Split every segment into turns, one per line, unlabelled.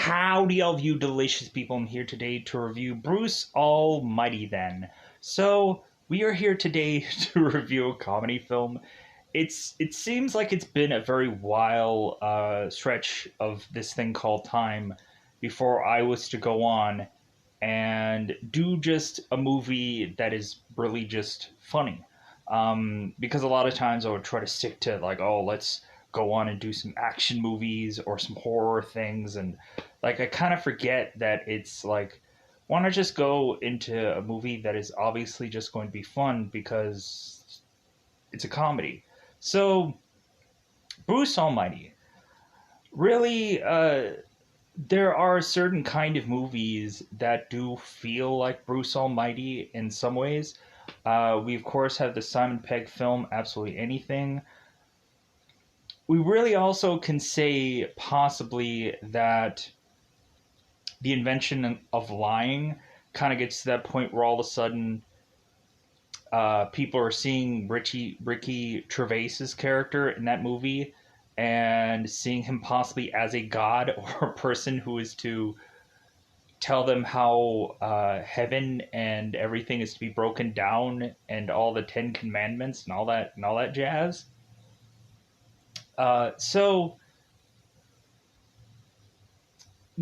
Howdy, all of you delicious people. I'm here today to review Bruce Almighty then. So, we are here today to review a comedy film. It seems like it's been a very while stretch of this thing called time before I was to go on and do just a movie that is really just funny. Because a lot of times I would try to stick to like, oh, let's go on and do some action movies or some horror things, and like I kind of forget that it's like, why not just go into a movie that is obviously just going to be fun because it's a comedy. So Bruce Almighty, really, there are certain kind of movies that do feel like Bruce Almighty in some ways. We of course have the Simon Pegg film Absolutely Anything. We really also can say possibly that the invention of lying kind of gets to that point where all of a sudden people are seeing Ricky Gervais's character in that movie and seeing him possibly as a god or a person who is to tell them how heaven and everything is to be broken down and all the Ten Commandments and all that jazz. So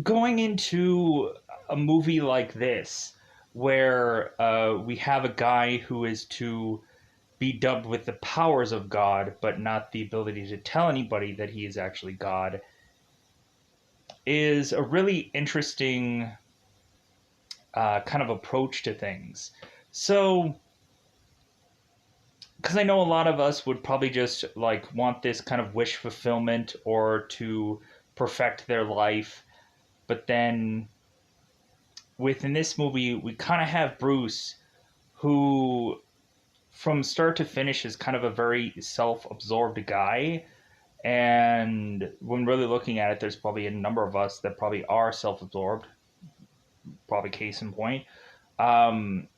going into a movie like this, where we have a guy who is to be dubbed with the powers of God, but not the ability to tell anybody that he is actually God, is a really interesting kind of approach to things. So, because I know a lot of us would probably just like want this kind of wish fulfillment or to perfect their life, but then within this movie, we kind of have Bruce, who from start to finish is kind of a very self-absorbed guy. And when really looking at it, there's probably a number of us that probably are self-absorbed, probably case in point. Um,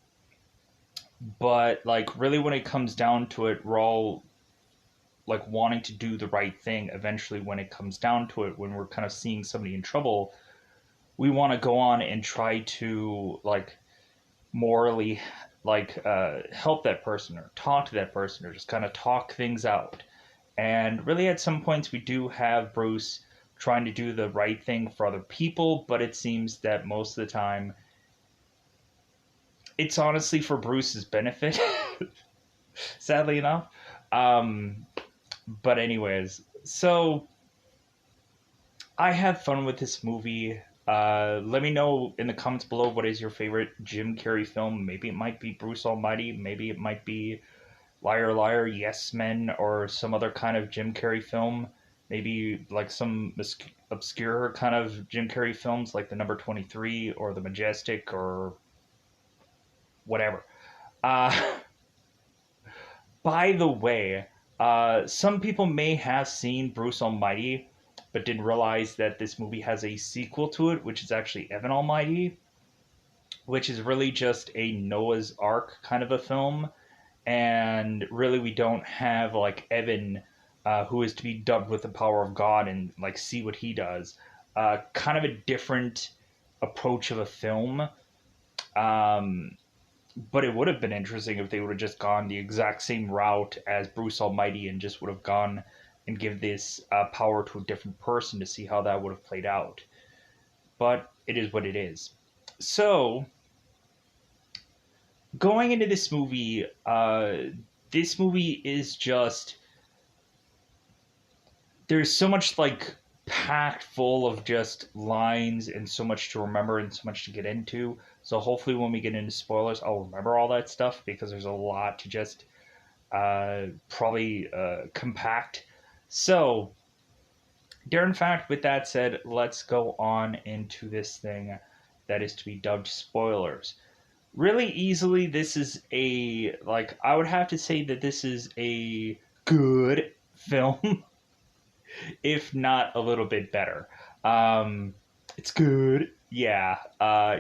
but like really when it comes down to it, we're all like wanting to do the right thing eventually when it comes down to it, when we're kind of seeing somebody in trouble, we want to go on and try to like morally like help that person or talk to that person or just kind of talk things out. And really at some points we do have Bruce trying to do the right thing for other people, but it seems that most of the time it's honestly for Bruce's benefit. Sadly enough. um but anyways, so I have fun with this movie. Let me know in the comments below what is your favorite Jim Carrey film. Maybe it might be Bruce Almighty. Maybe it might be Liar Liar, Yes Men, or some other kind of Jim Carrey film. Maybe like some obscure kind of Jim Carrey films like The Number 23 or The Majestic or whatever. Uh, by the way, some people may have seen Bruce Almighty but didn't realize that this movie has a sequel to it, which is actually Evan Almighty, which is really just a Noah's Ark kind of a film. And really, we don't have like Evan, who is to be dubbed with the power of God and like see what he does. Kind of a different approach of a film. Um, but it would have been interesting if they would have just gone the exact same route as Bruce Almighty and just would have gone and give this power to a different person to see how that would have played out. But it is what it is. So, going into this movie is just, there's so much like packed full of just lines and so much to remember and so much to get into. So hopefully when we get into spoilers, I'll remember all that stuff because there's a lot to just probably compact. So, in fact, with that said, let's go on into this thing that is to be dubbed spoilers. Really easily, this is a, like, I would have to say that this is a good film, if not a little bit better. It's good. Yeah,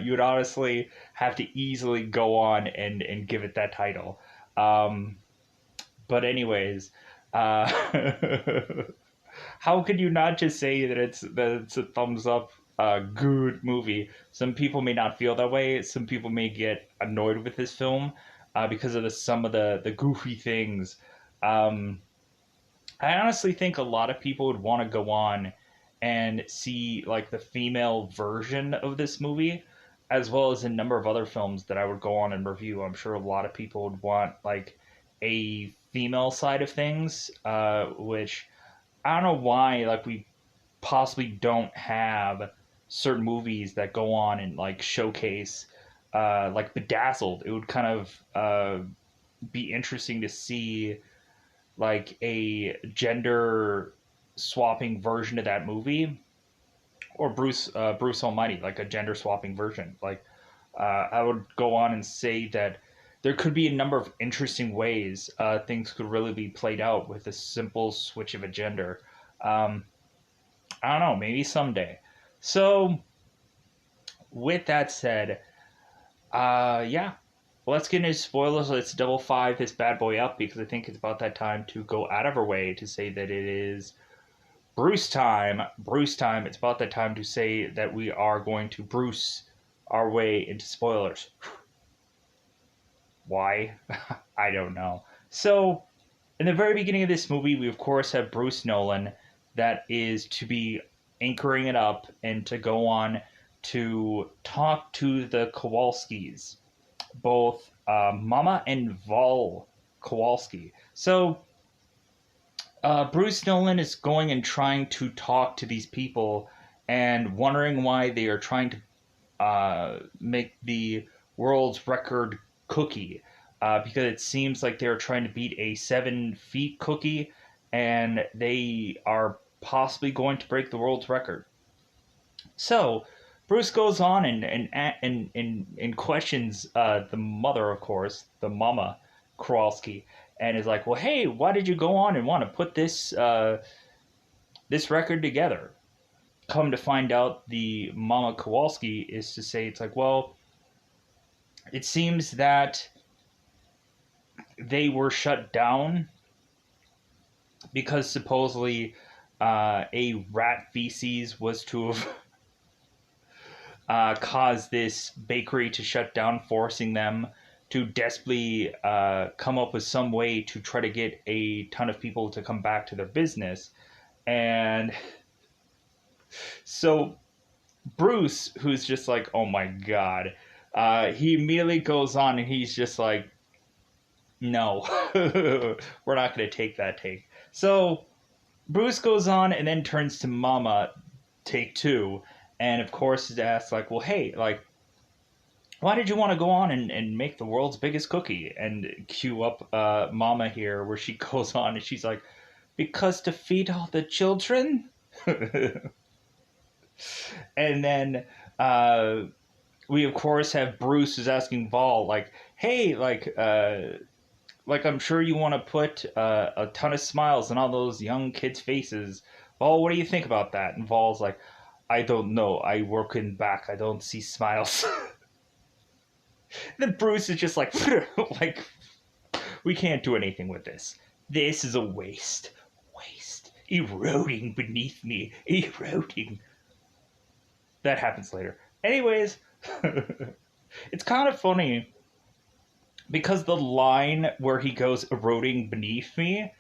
you would honestly have to easily go on and give it that title. But anyways, uh, how could you not just say that it's a thumbs up a good movie. Some people may not feel that way. Some people may get annoyed with this film because of some of the goofy things. Um, I honestly think a lot of people would want to go on and see like the female version of this movie, as well as a number of other films that I would go on and review. I'm sure a lot of people would want like a female side of things, which I don't know why like we possibly don't have certain movies that go on and like showcase like Bedazzled. It would kind of be interesting to see like a gender swapping version of that movie, or Bruce Almighty, like a gender swapping version. Like I would go on and say that there could be a number of interesting ways things could really be played out with a simple switch of a gender. Um, I don't know, maybe someday. So with that said, yeah, let's get into spoilers. Let's double five this bad boy up because I think it's about that time to go out of our way to say that it is Bruce time. Bruce time. It's about that time to say that we are going to Bruce our way into spoilers. Why? I don't know. So, in the very beginning of this movie, we of course have Bruce Nolan that is to be anchoring it up and to go on to talk to the Kowalskis, both Mama and Vol Kowalski. So Bruce Nolan is going and trying to talk to these people and wondering why they are trying to make the world's record cookie, because it seems like they're trying to beat a 7 feet cookie and they are possibly going to break the world's record. So Bruce goes on and questions the mother, of course, the mama Kowalski, and is like, "Well, hey, why did you go on and want to put this record together?" Come to find out, the mama Kowalski is to say, it's like, well, it seems that they were shut down because supposedly a rat feces was to have caused this bakery to shut down, forcing them to desperately come up with some way to try to get a ton of people to come back to their business. And so Bruce, who's just like, oh my god, he immediately goes on and he's just like, no, we're not going to take that take. So Bruce goes on and then turns to Mama, take two, and of course is asked like, well, hey, like, why did you want to go on and make the world's biggest cookie? And cue up Mama here, where she goes on and she's like, because to feed all the children? And then we of course have Bruce is asking Vol like, hey, like I'm sure you want to put a ton of smiles on all those young kids' faces. Vol, what do you think about that? And Vol's like, I don't know. I work in back. I don't see smiles. Then Bruce is just like, like, we can't do anything with this. This is a waste. Waste. Eroding beneath me. Eroding. That happens later. Anyways, it's kind of funny because the line where he goes eroding beneath me,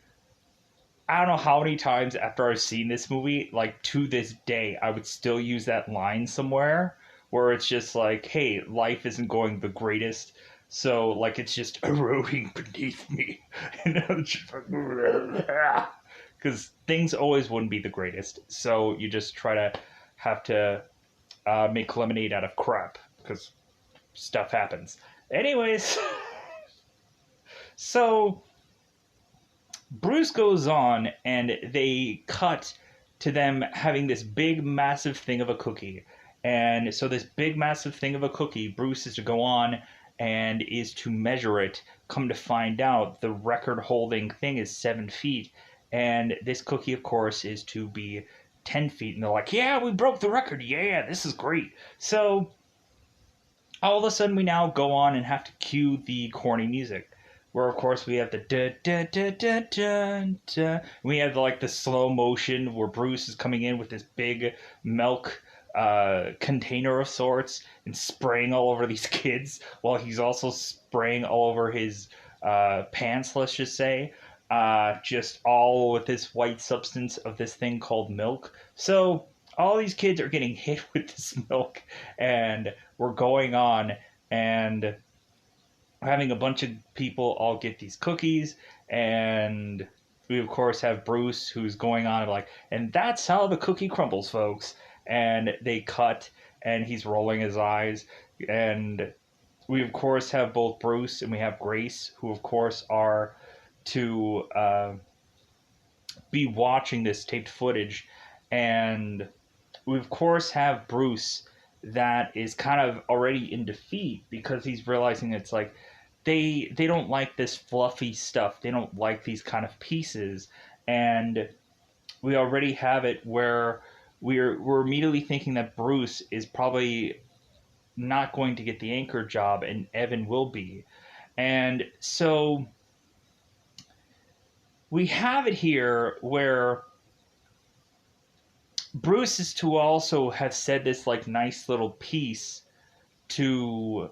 I don't know how many times after I've seen this movie, like to this day, I would still use that line somewhere where it's just like, hey, life isn't going the greatest, so like it's just eroding beneath me. And I'm just like, because things always wouldn't be the greatest, so you just try to have to make lemonade out of crap because stuff happens. Anyways, so Bruce goes on and they cut to them having this big, massive thing of a cookie. And so this big, massive thing of a cookie, Bruce is to go on and is to measure it. Come to find out, the record-holding thing is 7 feet. And this cookie, of course, is to be 10 feet. And they're like, yeah, we broke the record. Yeah, this is great. So all of a sudden we now go on and have to cue the corny music, where of course we have the da da da da da da. We have like the slow motion where Bruce is coming in with this big milk container of sorts and spraying all over these kids while he's also spraying all over his pants, let's just say. Just all with this white substance of this thing called milk. So all these kids are getting hit with this milk, and we're going on and having a bunch of people all get these cookies, and we of course have Bruce who's going on like, and that's how the cookie crumbles, folks. And they cut, and he's rolling his eyes, and we of course have both Bruce and we have Grace, who of course are to be watching this taped footage, and we of course have Bruce that is kind of already in defeat because he's realizing it's like they don't like this fluffy stuff. They don't like these kind of pieces, and we already have it where we're immediately thinking that Bruce is probably not going to get the anchor job and Evan will be. And so we have it here where Bruce is to also have said this like nice little piece to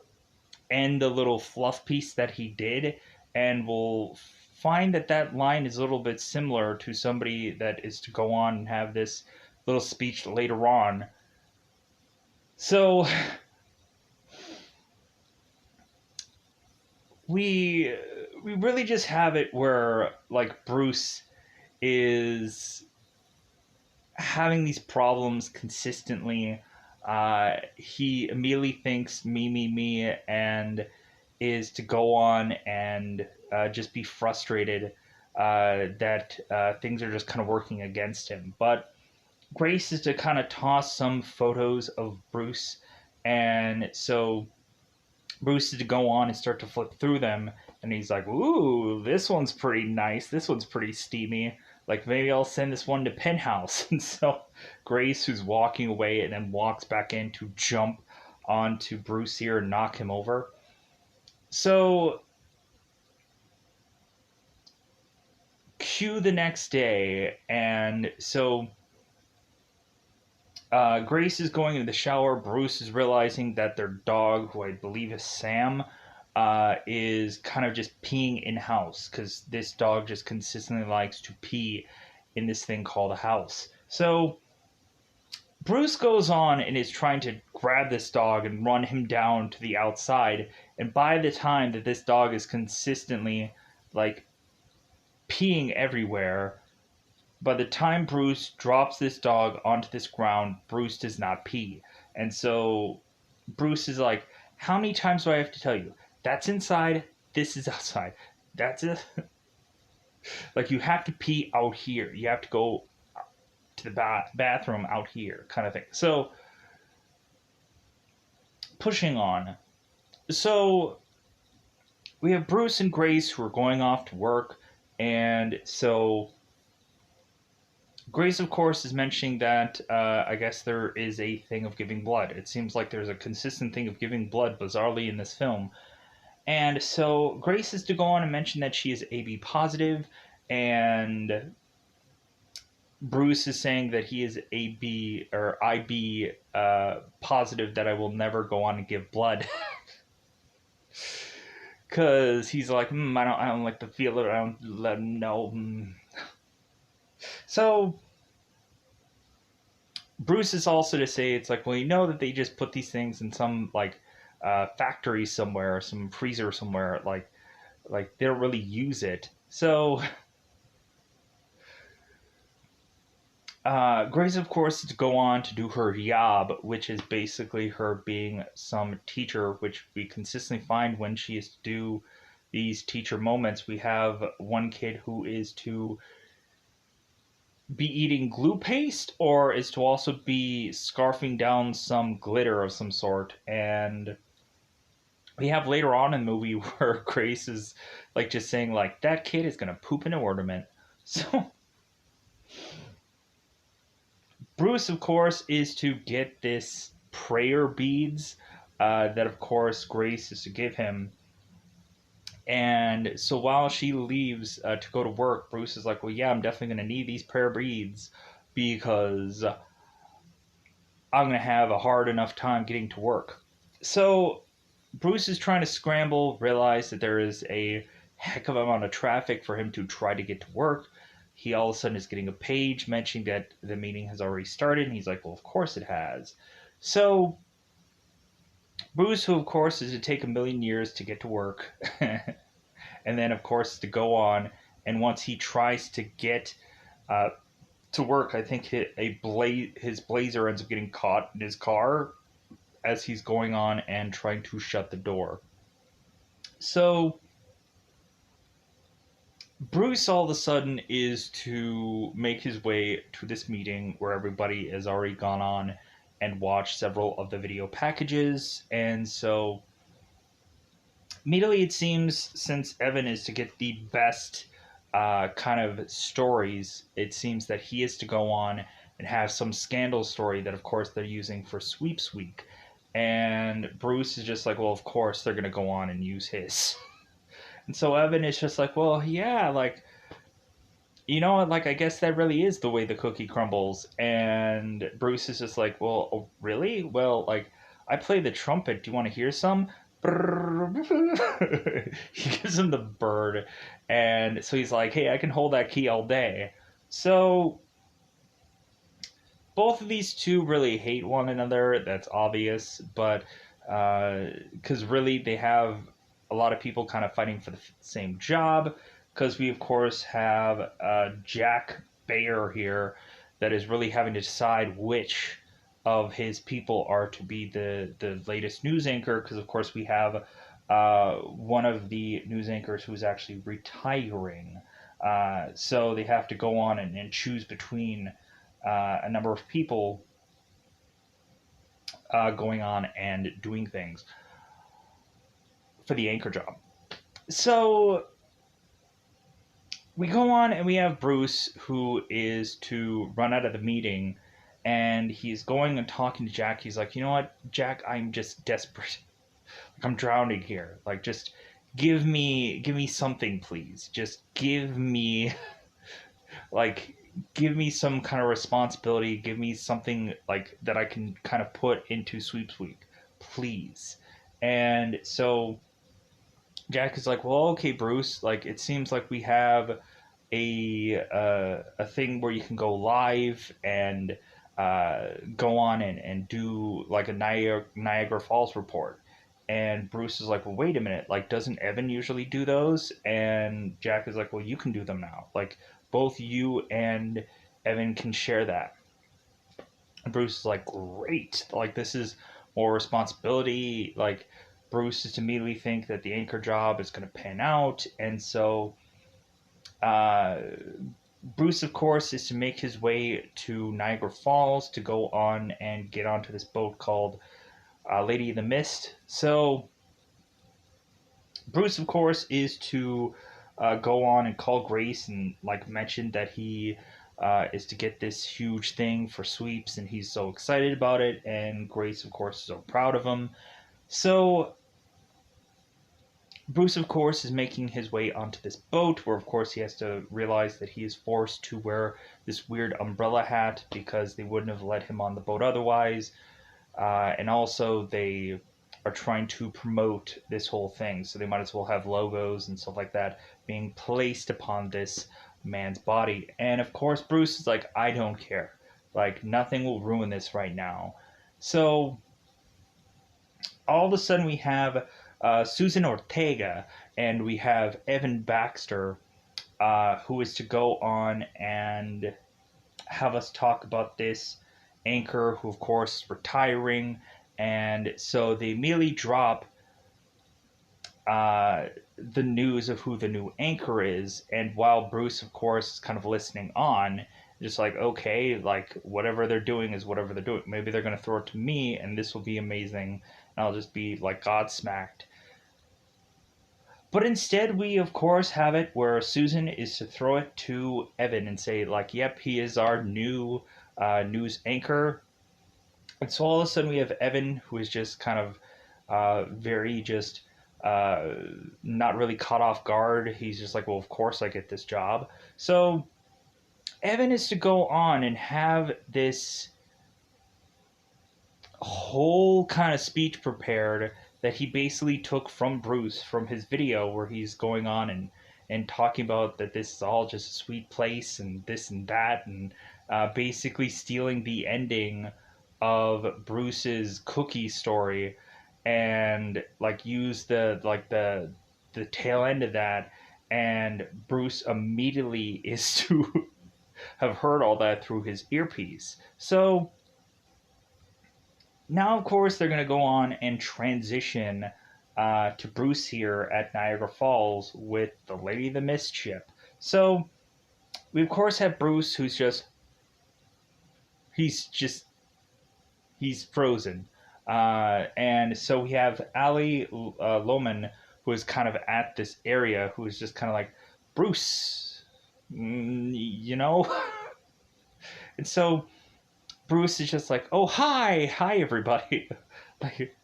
end the little fluff piece that he did, and we'll find that that line is a little bit similar to somebody that is to go on and have this little speech later on. So we really just have it where like Bruce is having these problems consistently. He immediately thinks me, and is to go on and just be frustrated that things are just kind of working against him. But Grace is to kind of toss some photos of Bruce, and so Bruce is to go on and start to flip through them, and he's like, "Ooh, this one's pretty nice. This one's pretty steamy. Like maybe I'll send this one to Penthouse." And so Grace, who's walking away, and then walks back in to jump onto Bruce here and knock him over. So cue the next day, and so Grace is going into the shower. Bruce is realizing that their dog, who I believe is Sam, is kind of just peeing in house because this dog just consistently likes to pee in this thing called a house. So Bruce goes on and is trying to grab this dog and run him down to the outside. And by the time that this dog is consistently like peeing everywhere, by the time Bruce drops this dog onto this ground, Bruce does not pee. And so Bruce is like, how many times do I have to tell you? That's inside, this is outside. That's it. Like, you have to pee out here. You have to go to the bathroom out here, kind of thing. So, pushing on. So, we have Bruce and Grace who are going off to work. And so Grace, of course, is mentioning that I guess there is a thing of giving blood. It seems like there's a consistent thing of giving blood, bizarrely, in this film. And so Grace is to go on and mention that she is AB positive, and Bruce is saying that he is AB or IB positive, that I will never go on and give blood. Because he's like, I don't like the feel of it. I don't let him know. So Bruce is also to say, it's like, well, you know that they just put these things in some like factory somewhere, some freezer somewhere, like they don't really use it. So Grace, of course, is to go on to do her job, which is basically her being some teacher, which we consistently find when she is to do these teacher moments. We have one kid who is to be eating glue paste, or is to also be scarfing down some glitter of some sort. And we have later on in the movie where Grace is like just saying like, that kid is gonna poop in an ornament. So Bruce, of course, is to get this prayer beads that, of course, Grace is to give him. And so while she leaves to go to work, Bruce is like, well, yeah, I'm definitely going to need these prayer beads because I'm going to have a hard enough time getting to work. So Bruce is trying to scramble, realize that there is a heck of an amount of traffic for him to try to get to work. He all of a sudden is getting a page mentioning that the meeting has already started, and he's like, well, of course it has. So Bruce, who of course is to take a million years to get to work, and then of course to go on, and once he tries to get uh, to work, I think his blazer ends up getting caught in his car as he's going on and trying to shut the door. So Bruce all of a sudden is to make his way to this meeting where everybody has already gone on and watched several of the video packages. And so immediately it seems, since Evan is to get the best kind of stories, it seems that he is to go on and have some scandal story that, of course, they're using for Sweeps Week. And Bruce is just like, well, of course they're going to go on and use his. And so Evan is just like, well, yeah, like, you know what, like, I guess that really is the way the cookie crumbles. And Bruce is just like, well, oh, really? Well, like, I play the trumpet. Do you want to hear some? He gives him the bird. And so he's like, hey, I can hold that key all day. So both of these two really hate one another. That's obvious. But because really they have a lot of people kind of fighting for the same job, because we of course have Jack Bayer here that is really having to decide which of his people are to be the latest news anchor, because of course we have one of the news anchors who's actually retiring, so they have to go on and choose between a number of people going on and doing things for the anchor job. So we go on and we have Bruce, who is to run out of the meeting, and he's going and talking to Jack. He's like, you know what, Jack, I'm just desperate. Like, I'm drowning here. Like, just give me something, please. Just give me like give me some kind of responsibility. Give me something like that I can kind of put into Sweeps Week, please. And so Jack is like, well, okay, Bruce. Like, it seems like we have a thing where you can go live and go on and do like a Niagara Falls report. And Bruce is like, well, wait a minute. Like, doesn't Evan usually do those? And Jack is like, well, you can do them now. Like, both you and Evan can share that. And Bruce is like, great. Like, this is more responsibility. Like, Bruce is to immediately think that the anchor job is going to pan out. And so uh, Bruce, of course, is to make his way to Niagara Falls to go on and get onto this boat called Lady of the Mist. So Bruce, of course, is to go on and call Grace and like mention that he is to get this huge thing for Sweeps, and he's so excited about it. And Grace, of course, is so proud of him. So Bruce, of course, is making his way onto this boat, where, of course, he has to realize that he is forced to wear this weird umbrella hat because they wouldn't have let him on the boat otherwise. And also, they are trying to promote this whole thing, so they might as well have logos and stuff like that being placed upon this man's body. And of course, Bruce is like, I don't care. Like, nothing will ruin this right now. So all of a sudden we have Susan Ortega and we have Evan Baxter, who is to go on and have us talk about this anchor who, of course, is retiring. And so they immediately drop the news of who the new anchor is. And while Bruce, of course, is kind of listening on, just like, okay, like, whatever they're doing is whatever they're doing. Maybe they're going to throw it to me, and this will be amazing. And I'll just be, like, godsmacked. But instead, we, of course, have it where Susan is to throw it to Evan and say, like, yep, he is our new news anchor. And so all of a sudden we have Evan, who is just kind of very just uh, not really caught off guard. He's just like, well, of course I get this job. So Evan is to go on and have this whole kind of speech prepared that he basically took from Bruce from his video where he's going on and talking about that this is all just a sweet place and this and that, and basically stealing the ending of Bruce's cookie story, and like use the tail end of that, and Bruce immediately is to have heard all that through his earpiece. So now, of course, they're going to go on and transition to Bruce here at Niagara Falls with the Lady of the Mist ship. So we, of course, have Bruce, who's he's frozen. And so we have Ali Loman, who is kind of at this area, who is just kind of like, Bruce, you know? And so Bruce is just like, oh, hi, everybody. Like,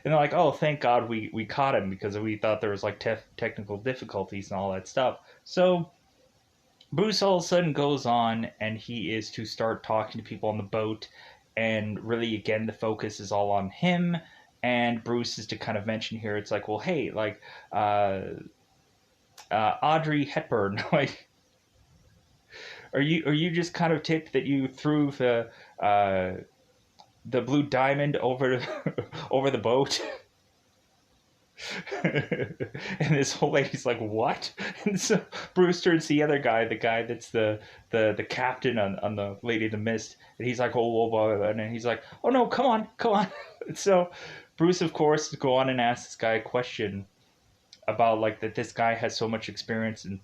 and they're like, oh, thank God we caught him, because we thought there was like technical difficulties and all that stuff. So Bruce all of a sudden goes on and he is to start talking to people on the boat, and really again the focus is all on him. And Bruce is to kind of mention here, it's like, well, hey, like Audrey Hepburn, like, are you just kind of ticked that you threw the blue diamond over over the boat? And this whole lady's like, what? And so Bruce turns to the other guy, the guy that's the captain on the Lady of the Mist, and he's like, oh, and then he's like, oh no, come on. And so Bruce, of course, go on and ask this guy a question about like that this guy has so much experience, and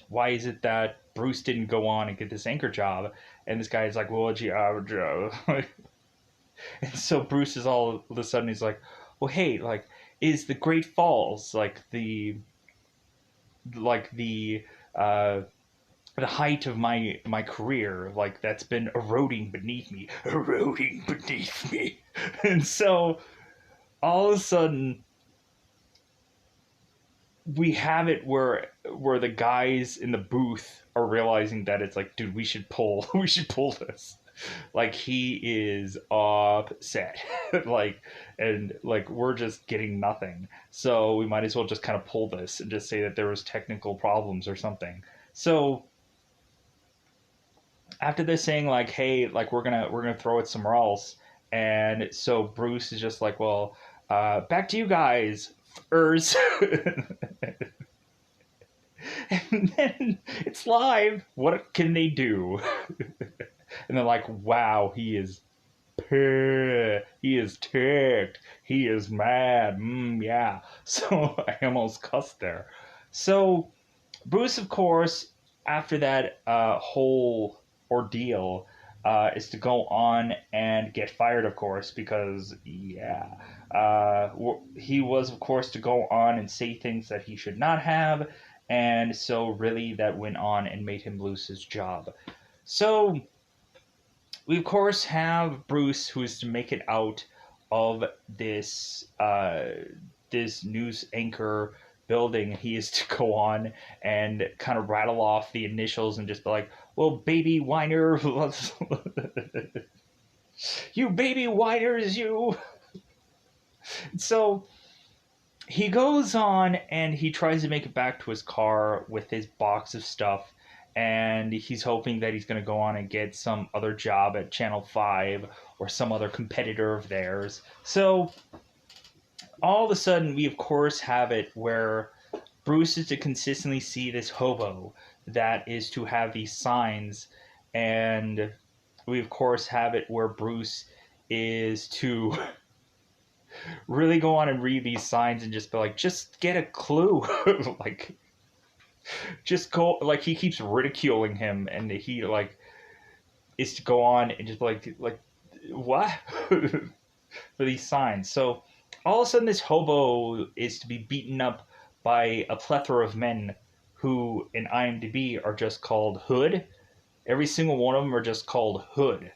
why is it that Bruce didn't go on and get this anchor job? And this guy is like, well, gee, and so Bruce is all of a sudden, he's like, well, hey, like, is the Great Falls like the height of my career, like that's been eroding beneath me. And so all of a sudden we have it where the guys in the booth are realizing that it's like, dude, we should pull this. Like, he is upset. Like, and like we're just getting nothing, so we might as well just kind of pull this and just say that there was technical problems or something. So after they're saying like, hey, like we're gonna throw it somewhere else, and so Bruce is just like, well, back to you guys, ers. And then it's live. What can they do? And they're like, wow, he is ticked, he is mad, yeah. So I almost cussed there. So Bruce, of course, after that whole ordeal, is to go on and get fired, of course, because, yeah, he was, of course, to go on and say things that he should not have, and so really that went on and made him lose his job. So we, of course, have Bruce, who is to make it out of this this news anchor building. He is to go on and kind of rattle off the initials and just be like, well, baby whiner, you baby whiners, you. So he goes on and he tries to make it back to his car with his box of stuff, and he's hoping that he's going to go on and get some other job at Channel 5 or some other competitor of theirs. So all of a sudden, we of course have it where Bruce is to consistently see this hobo that is to have these signs, and we of course have it where Bruce is to really go on and read these signs and just be like, just get a clue. Like, just go, like, he keeps ridiculing him, and he like is to go on and just be like what? For these signs. So all of a sudden this hobo is to be beaten up by a plethora of men who in IMDb are just called Hood. Every single one of them are just called Hood.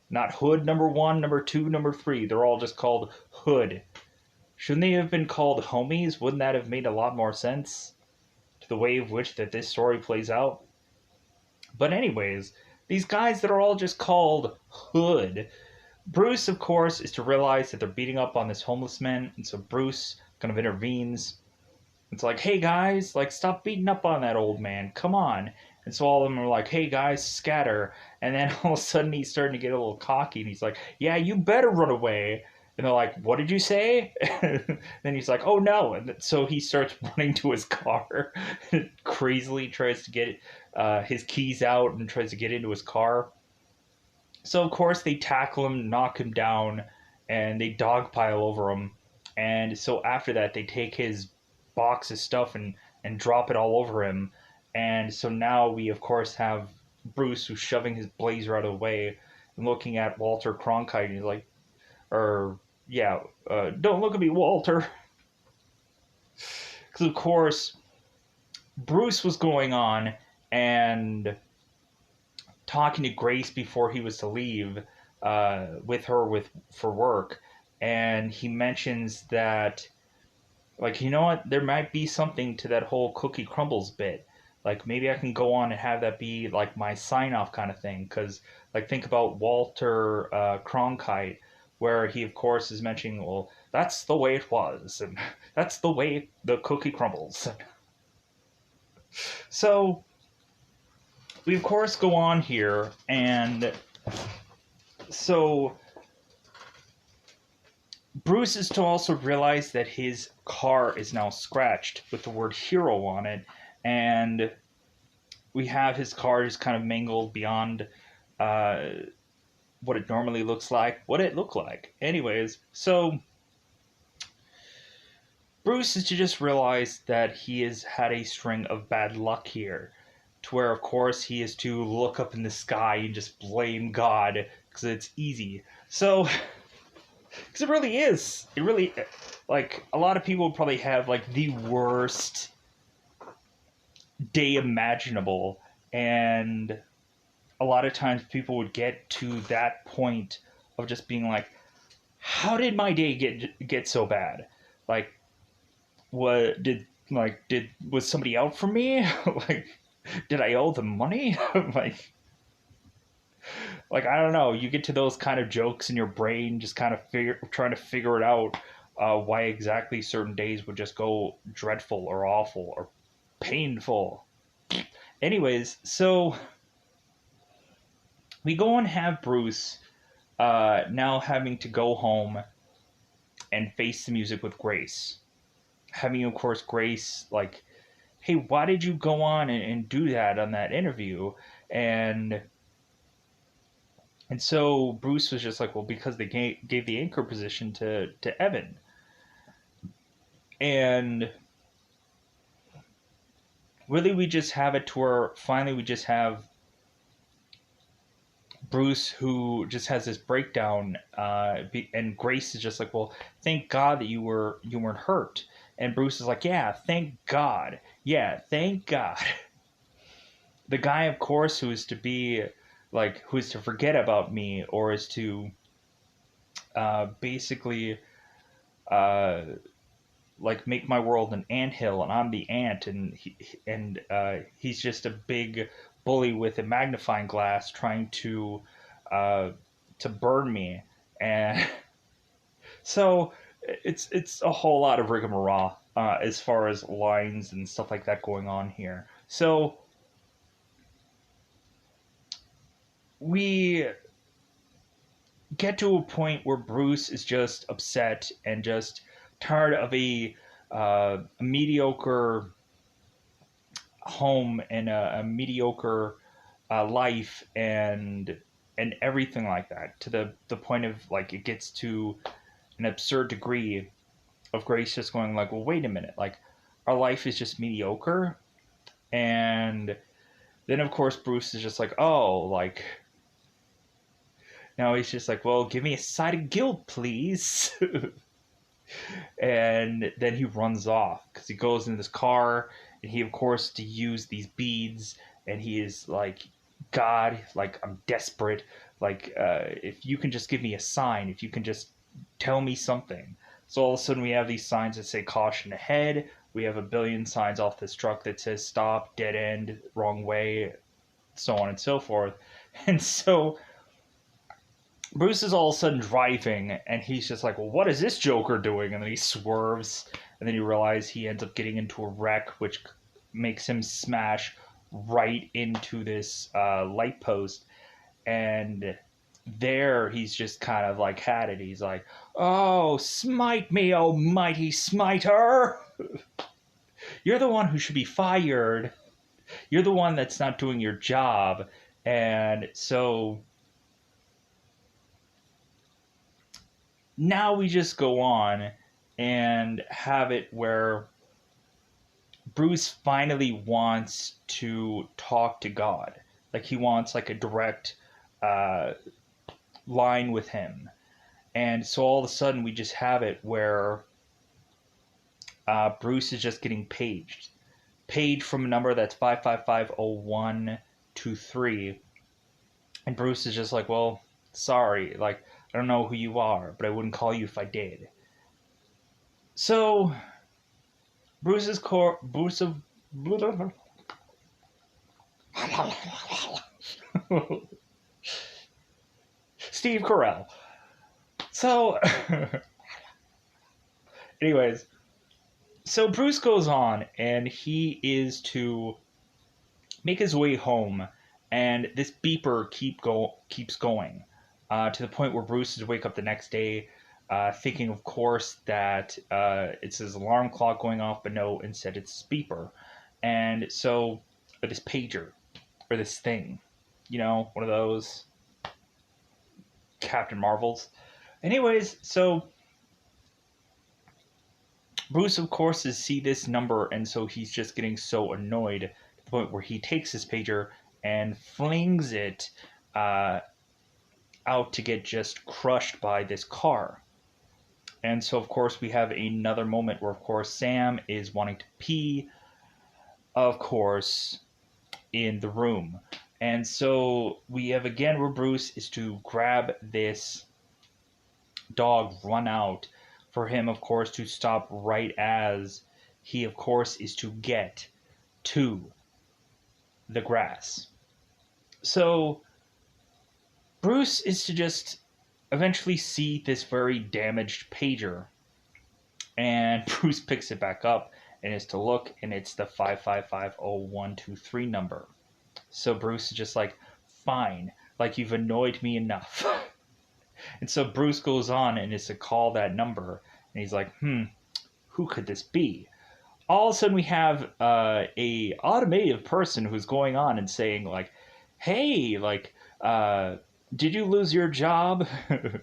Not Hood number 1, number 2, number 3. They're all just called Hood. Shouldn't they have been called homies? Wouldn't that have made a lot more sense to the way of which that this story plays out? But anyways, these guys that are all just called Hood Bruce, of course, is to realize that they're beating up on this homeless man, and so Bruce kind of intervenes. It's like, hey guys, like stop beating up on that old man. Come on. And so all of them are like, hey guys, scatter. And then all of a sudden he's starting to get a little cocky and he's like, yeah, you better run away. And they're like, what did you say? Then he's like, oh no. And so he starts running to his car, crazily tries to get his keys out and tries to get into his car. So of course they tackle him, knock him down, and they dogpile over him. And so after that, they take his box of stuff and drop it all over him. And so now we of course have Bruce who's shoving his blazer out of the way and looking at Walter Cronkite. And he's like, or yeah, don't look at me, Walter, because of course Bruce was going on and talking to Grace before he was to leave with her for work, and he mentions that, like, you know what, there might be something to that whole Cookie Crumbles bit. Like maybe I can go on and have that be like my sign off kind of thing. Because like think about Walter Cronkite, where he of course is mentioning, well, that's the way it was, and that's the way the cookie crumbles. So we of course go on here, and so Bruce is to also realize that his car is now scratched with the word hero on it, and we have his car just kind of mangled beyond uh, what it normally looks like, what it looked like. Anyways, so Bruce is to just realize that he has had a string of bad luck here, to where, of course, he is to look up in the sky and just blame God because it's easy. So, because it really is. It really, like, a lot of people probably have, like, the worst day imaginable, and a lot of times people would get to that point of just being like, how did my day get so bad? Like, what did was somebody out for me? Like, did I owe them money? like I don't know. You get to those kind of jokes in your brain, just kind of trying to figure it out, why exactly certain days would just go dreadful or awful or painful. Anyways, so we go and have Bruce now having to go home and face the music with Grace. Having, of course, Grace like, hey, why did you go on and do that on that interview? And so Bruce was just like, well, because they gave the anchor position to Evan. And really we just have it to where finally we just have Bruce who just has this breakdown, and Grace is just like, well, thank God that you weren't hurt. And Bruce is like, yeah, thank God. Yeah, thank God. The guy, of course, who is to be like, who is to forget about me, or is to basically uh, like make my world an anthill, and I'm the ant, and he's just a big bully with a magnifying glass trying uh, to burn me, and so it's a whole lot of rigmarole as far as lines and stuff like that going on here. So we get to a point where Bruce is just upset and just tired of a mediocre home and a mediocre life and everything like that, to the point of like it gets to an absurd degree of Grace just going like, well, wait a minute, like our life is just mediocre. And then of course Bruce is just like, oh, like now he's just like, well, give me a side of guilt, please. And then he runs off because he goes in this car, and he of course to use these beads, and he is like, God, like I'm desperate, like if you can just give me a sign, if you can just tell me something. So all of a sudden we have these signs that say caution ahead, we have a billion signs off this truck that says stop, dead end, wrong way, so on and so forth. And so Bruce is all of a sudden driving, and he's just like, well, what is this Joker doing? And then he swerves, and then you realize he ends up getting into a wreck, which makes him smash right into this light post. And there he's just kind of like had it. He's like, oh, smite me, oh mighty smiter. You're the one who should be fired. You're the one that's not doing your job. And so now we just go on and have it where Bruce finally wants to talk to God. Like he wants like a direct uh, line with him. And so all of a sudden we just have it where Bruce is just getting paged from a number that's 5550123. And Bruce is just like, well, sorry, like, I don't know who you are, but I wouldn't call you if I did. So, Bruce of... Steve Carell. So, anyways, so Bruce goes on, and he is to make his way home, and this beeper keeps going to the point where Bruce is to wake up the next day, thinking, of course, that it's his alarm clock going off, but no, instead it's his beeper, and so this pager or this thing, one of those Captain Marvels. Anyways, so Bruce, of course, is see this number, and so he's just getting so annoyed to the point where he takes his pager and flings it out to get just crushed by this car. And so, of course, we have another moment where, of course, Sam is wanting to pee, of course, in the room. And so we have again where Bruce is to grab this dog, run out for him, of course, to stop right as he, of course, is to get to the grass. So Bruce is to just eventually see this very damaged pager, and Bruce picks it back up and is to look, and it's the 5550123 number. So Bruce is just like, fine, like you've annoyed me enough. And so Bruce goes on and is to call that number, and he's like, who could this be? All of a sudden we have a automated person who's going on and saying like, hey, like, did you lose your job? And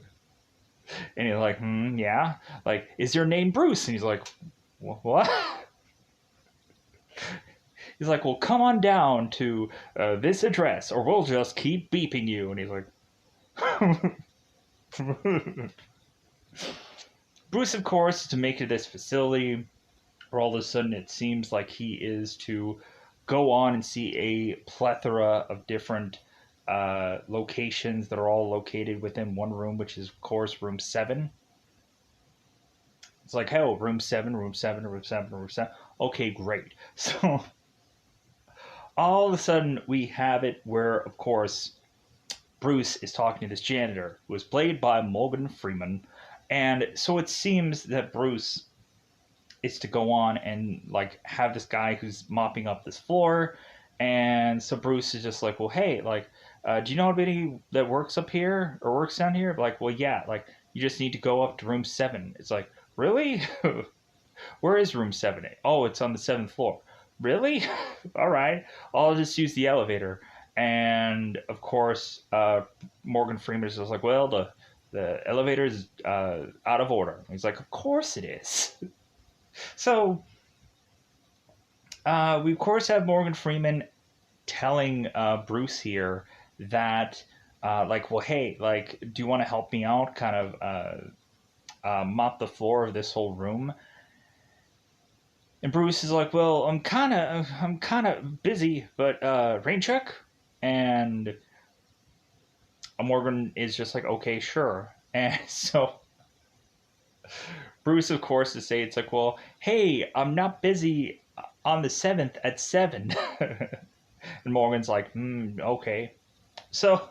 he's like, yeah. Like, is your name Bruce? And he's like, what? He's like, well, come on down to this address, or we'll just keep beeping you. And he's like, Bruce, of course, to make it this facility, where all of a sudden it seems like he is to go on and see a plethora of different locations that are all located within one room, which is, of course, room 7. It's like, oh, room 7, room 7, room 7, room 7. Okay, great. So all of a sudden we have it where, of course, Bruce is talking to this janitor, who is played by Morgan Freeman. And so it seems that Bruce is to go on and like have this guy who's mopping up this floor. And so Bruce is just like, well, hey, like, do you know anybody that works up here or works down here? Like, well, yeah, like, you just need to go up to room 7. It's like, really? Where is room 7? Oh, it's on the 7th floor. Really? All right. I'll just use the elevator. And of course, Morgan Freeman is just like, well, the elevator is out of order. He's like, of course it is. So we of course have Morgan Freeman telling Bruce here that like, well, hey, like, do you want to help me out? Kind of mop the floor of this whole room. And Bruce is like, well, I'm kind of busy, but rain check. And Morgan is just like, okay, sure. And so Bruce, of course, to say, it's like, well, hey, I'm not busy on the 7th at 7. And Morgan's like, okay. So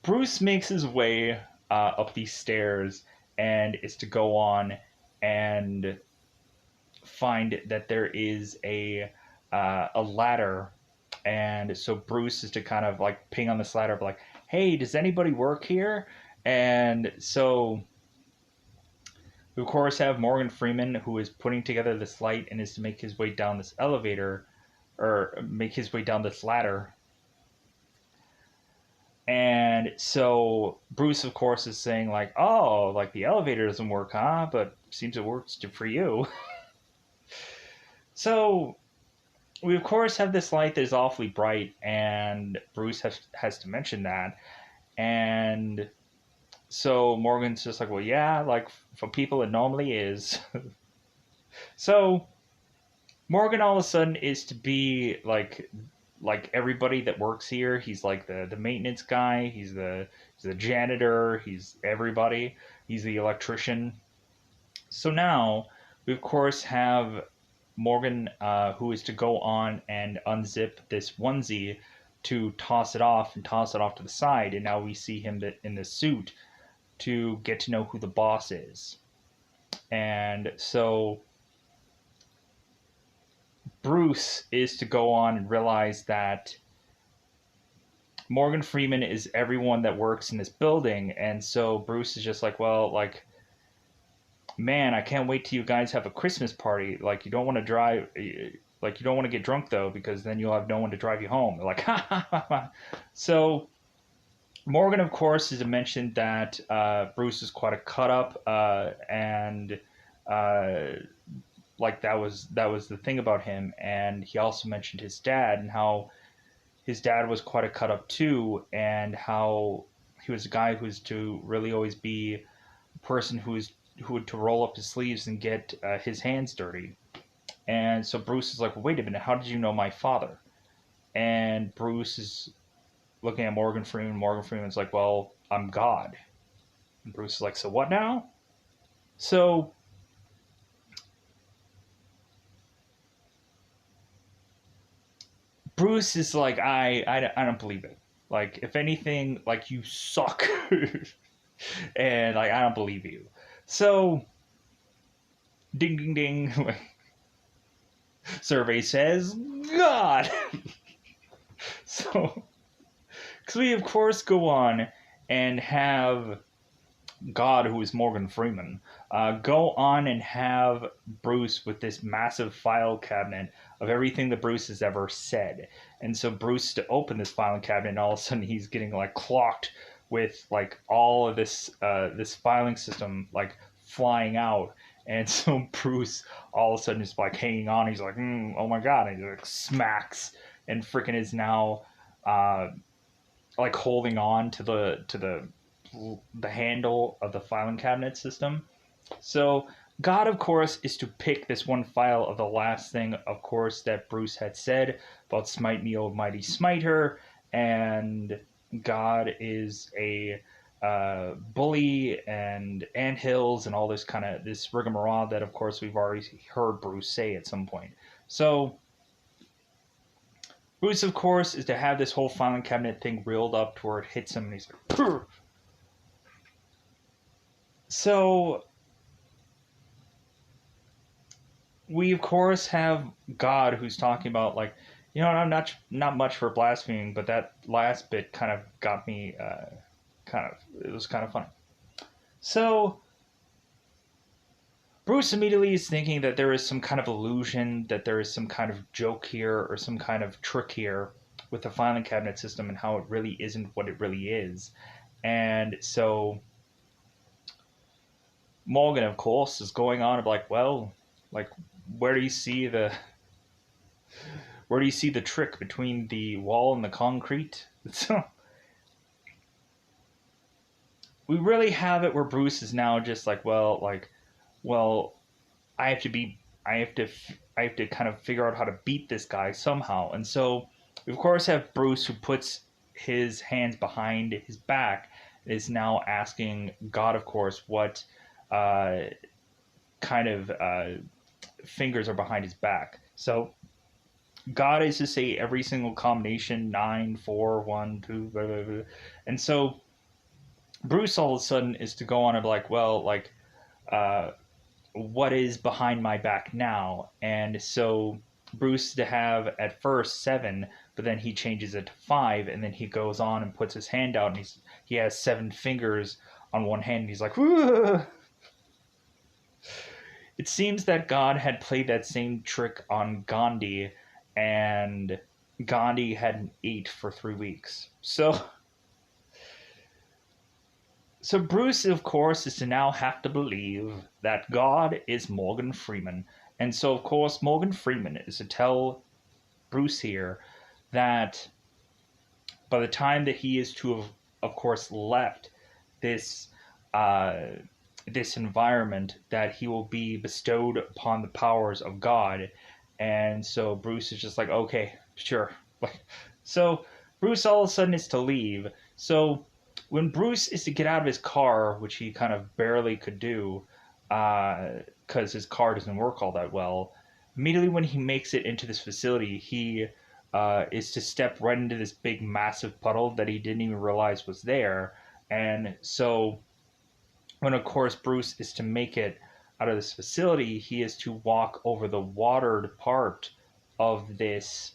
Bruce makes his way up these stairs and is to go on and find that there is a ladder, and so Bruce is to kind of like ping on this ladder, like, "Hey, does anybody work here?" And so we of course have Morgan Freeman, who is putting together this light and is to make his way down this elevator, or make his way down this ladder. And so Bruce, of course, is saying like, "Oh, like the elevator doesn't work, huh? But seems it works for you." So we of course have this light that is awfully bright, and Bruce has to mention that, and so Morgan's just like, "Well, yeah, like for people it normally is." So Morgan all of a sudden is to be like everybody that works here. He's like the maintenance guy. He's the janitor. He's everybody. He's the electrician. So now we of course have Morgan, who is to go on and unzip this onesie to toss it off and toss it off to the side, and now we see him in this suit to get to know who the boss is. And so Bruce is to go on and realize that Morgan Freeman is everyone that works in this building, and so Bruce is just like, "Well, like, man, I can't wait till you guys have a Christmas party. Like, you don't want to drive, like, you don't want to get drunk though, because then you'll have no one to drive you home." They're like, "Ha ha ha ha." So Morgan, of course, has mentioned that Bruce is quite a cut up, and uh, like that was the thing about him. And he also mentioned his dad and how his dad was quite a cut up too, and how he was a guy who was to really always be a person who would to roll up his sleeves and get his hands dirty. And so Bruce is like, "Well, wait a minute, how did you know my father?" And Bruce is looking at Morgan Freeman. Morgan Freeman's like, "Well, I'm God." And Bruce is like, "So what now?" So Bruce is like, I don't believe it. Like, if anything, like, you suck." And, like, I don't believe you. So, ding, ding, ding. Survey says, God. So, because we, of course, go on and have God, who is Morgan Freeman, go on and have Bruce with this massive file cabinet of everything that Bruce has ever said. And so Bruce to open this filing cabinet, and all of a sudden he's getting like clocked with like all of this filing system like flying out. And so Bruce all of a sudden is like hanging on. He's like, "Oh my god!" And he like smacks and freaking is now uh, like holding on to the handle of the filing cabinet system. So God, of course, is to pick this one file of the last thing, of course, that Bruce had said about "Smite me, almighty smiter," and God is a bully and anthills and all this kind of this rigmarole that, of course, we've already heard Bruce say at some point. So Bruce, of course, is to have this whole filing cabinet thing reeled up to where it hits him, and he's like, "Purr." So we of course have God, who's talking about like, I'm not much for blaspheming, but that last bit kind of got me it was kind of funny. So Bruce immediately is thinking that there is some kind of illusion, that there is some kind of joke here or some kind of trick here with the filing cabinet system and how it really isn't what it really is. And so Morgan, of course, is going on like, "Well, like, where do you see the trick between the wall and the concrete?" So we really have it where Bruce is now just like, well, I have to be, I have to kind of figure out how to beat this guy somehow. And so we of course have Bruce, who puts his hands behind his back, is now asking God, of course, what uh, kind of fingers are behind his back. So God is to say every single combination, 9, 4, 1, 2, blah, blah, blah. And so Bruce all of a sudden is to go on and be like, well, like, uh, what is behind my back now? And so Bruce to have at first 7, but then he changes it to 5, and then he goes on and puts his hand out, and he has 7 fingers on one hand, and he's like, "Whoa." It seems that God had played that same trick on Gandhi, and Gandhi hadn't ate for 3 weeks. So Bruce, of course, is to now have to believe that God is Morgan Freeman. And so, of course, Morgan Freeman is to tell Bruce here that by the time that he is to have, of course, left this uh, this environment, that he will be bestowed upon the powers of God. And so Bruce is just like, okay, sure. Like, so Bruce all of a sudden is to leave. So when Bruce is to get out of his car, which he kind of barely could do, because his car doesn't work all that well, immediately when he makes it into this facility, he is to step right into this big, massive puddle that he didn't even realize was there. And so when, of course, Bruce is to make it out of this facility, he is to walk over the watered part of this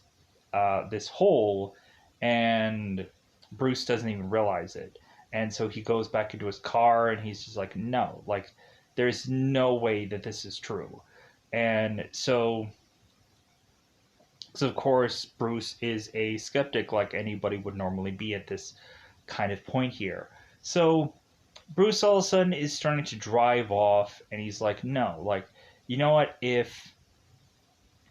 hole, and Bruce doesn't even realize it. And so he goes back into his car, and he's just like, no, like, there's no way that this is true. And so of course, Bruce is a skeptic like anybody would normally be at this kind of point here. So Bruce all of a sudden is starting to drive off, and he's like, no, like, you know what? If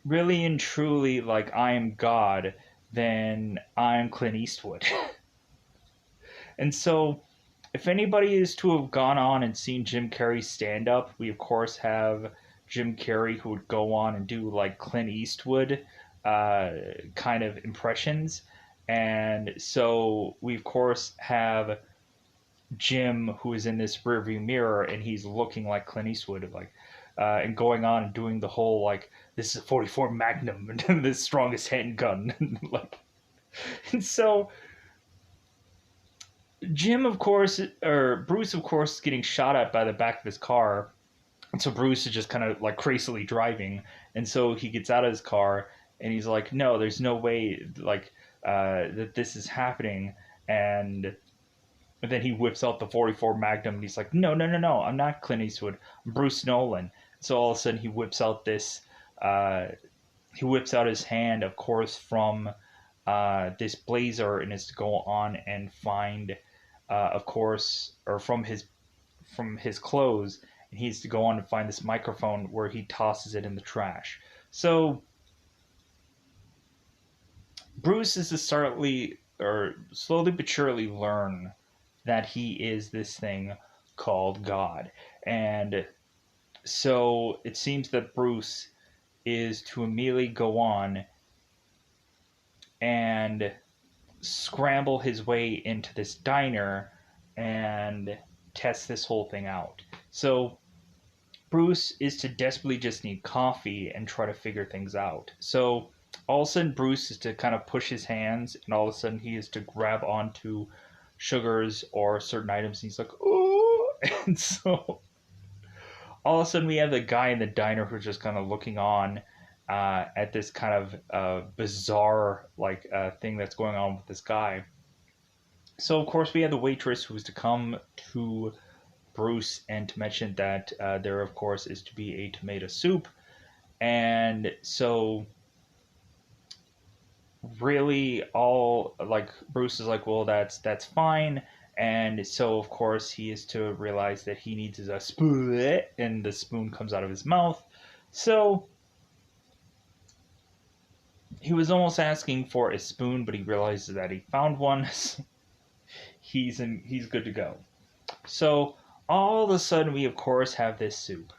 really and truly, like, I am God, then I'm Clint Eastwood. And so, if anybody is to have gone on and seen Jim Carrey's stand up, we of course have Jim Carrey who would go on and do like Clint Eastwood uh, kind of impressions. And so, we of course have Jim who is in this rearview mirror, and he's looking like Clint Eastwood, like, and going on and doing the whole like, this is a 44 Magnum and the strongest handgun, like, and so Jim, of course, or Bruce, of course, is getting shot at by the back of his car, and so Bruce is just kind of like crazily driving, and so he gets out of his car, and he's like, no, there's no way, like, that this is happening, and But then he whips out the 44 Magnum, and he's like, no, no, no, no, I'm not Clint Eastwood. I'm Bruce Nolan. So all of a sudden he whips out uh, he whips out his hand, of course, from this blazer, and is to go on and find, of course, or from his clothes, and he's to go on and find this microphone where he tosses it in the trash. So Bruce is to slowly but surely learn that he is this thing called God. And so it seems that Bruce is to immediately go on and scramble his way into this diner and test this whole thing out. So Bruce is to desperately just need coffee and try to figure things out. So all of a sudden, Bruce is to kind of push his hands, and all of a sudden, he is to grab onto sugars or certain items, and he's like, "Ooh!" And so all of a sudden, we have the guy in the diner who's just kind of looking on at this kind of bizarre like thing that's going on with this guy. So of course, we have the waitress who's to come to Bruce and to mention that there, of course, is to be a tomato soup. And so really all like Bruce is like, well, that's fine. And so of course he is to realize that he needs a spoon, and the spoon comes out of his mouth. So he was almost asking for a spoon, but he realizes that he found one. He's good to go. So all of a sudden we of course have this soup.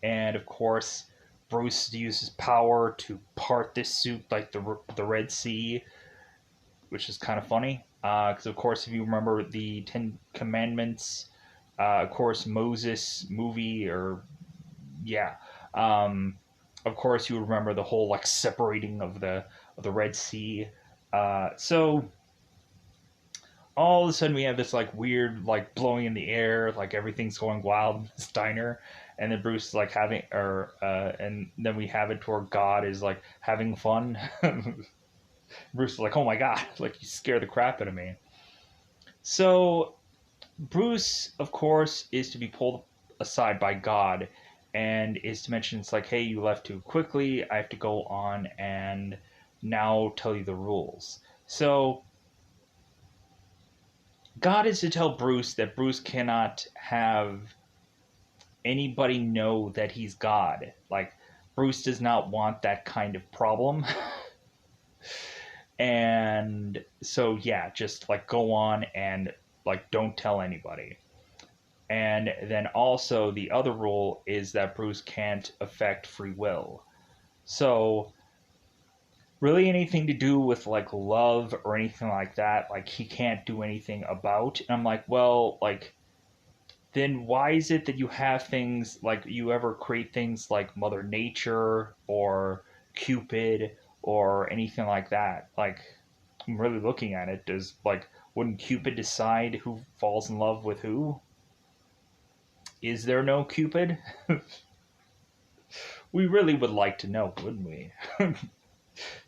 And of course Bruce uses power to part this soup like the Red Sea, which is kind of funny. Because of course, if you remember the Ten Commandments, of course Moses movie, or yeah, of course you would remember the whole like separating of the Red Sea. So all of a sudden we have this like weird like blowing in the air, like everything's going wild in this diner, and then Bruce is like having or and then we have it to where God is like having fun. Bruce is like, oh my god, like you scare the crap out of me. So Bruce, of course, is to be pulled aside by God and is to mention it's like, hey, you left too quickly. I have to go on and now tell you the rules. So God is to tell Bruce that Bruce cannot have anybody know that he's God. Like, Bruce does not want that kind of problem. And so, yeah, just like go on and like don't tell anybody. And then also the other rule is that Bruce can't affect free will. So really anything to do with like love or anything like that, like he can't do anything about. And I'm like, well, like then why is it that you have things like you ever create things like Mother Nature or Cupid or anything like that? Like I'm really looking at it. Does like wouldn't Cupid decide who falls in love with who? Is there no Cupid? We really would like to know, wouldn't we?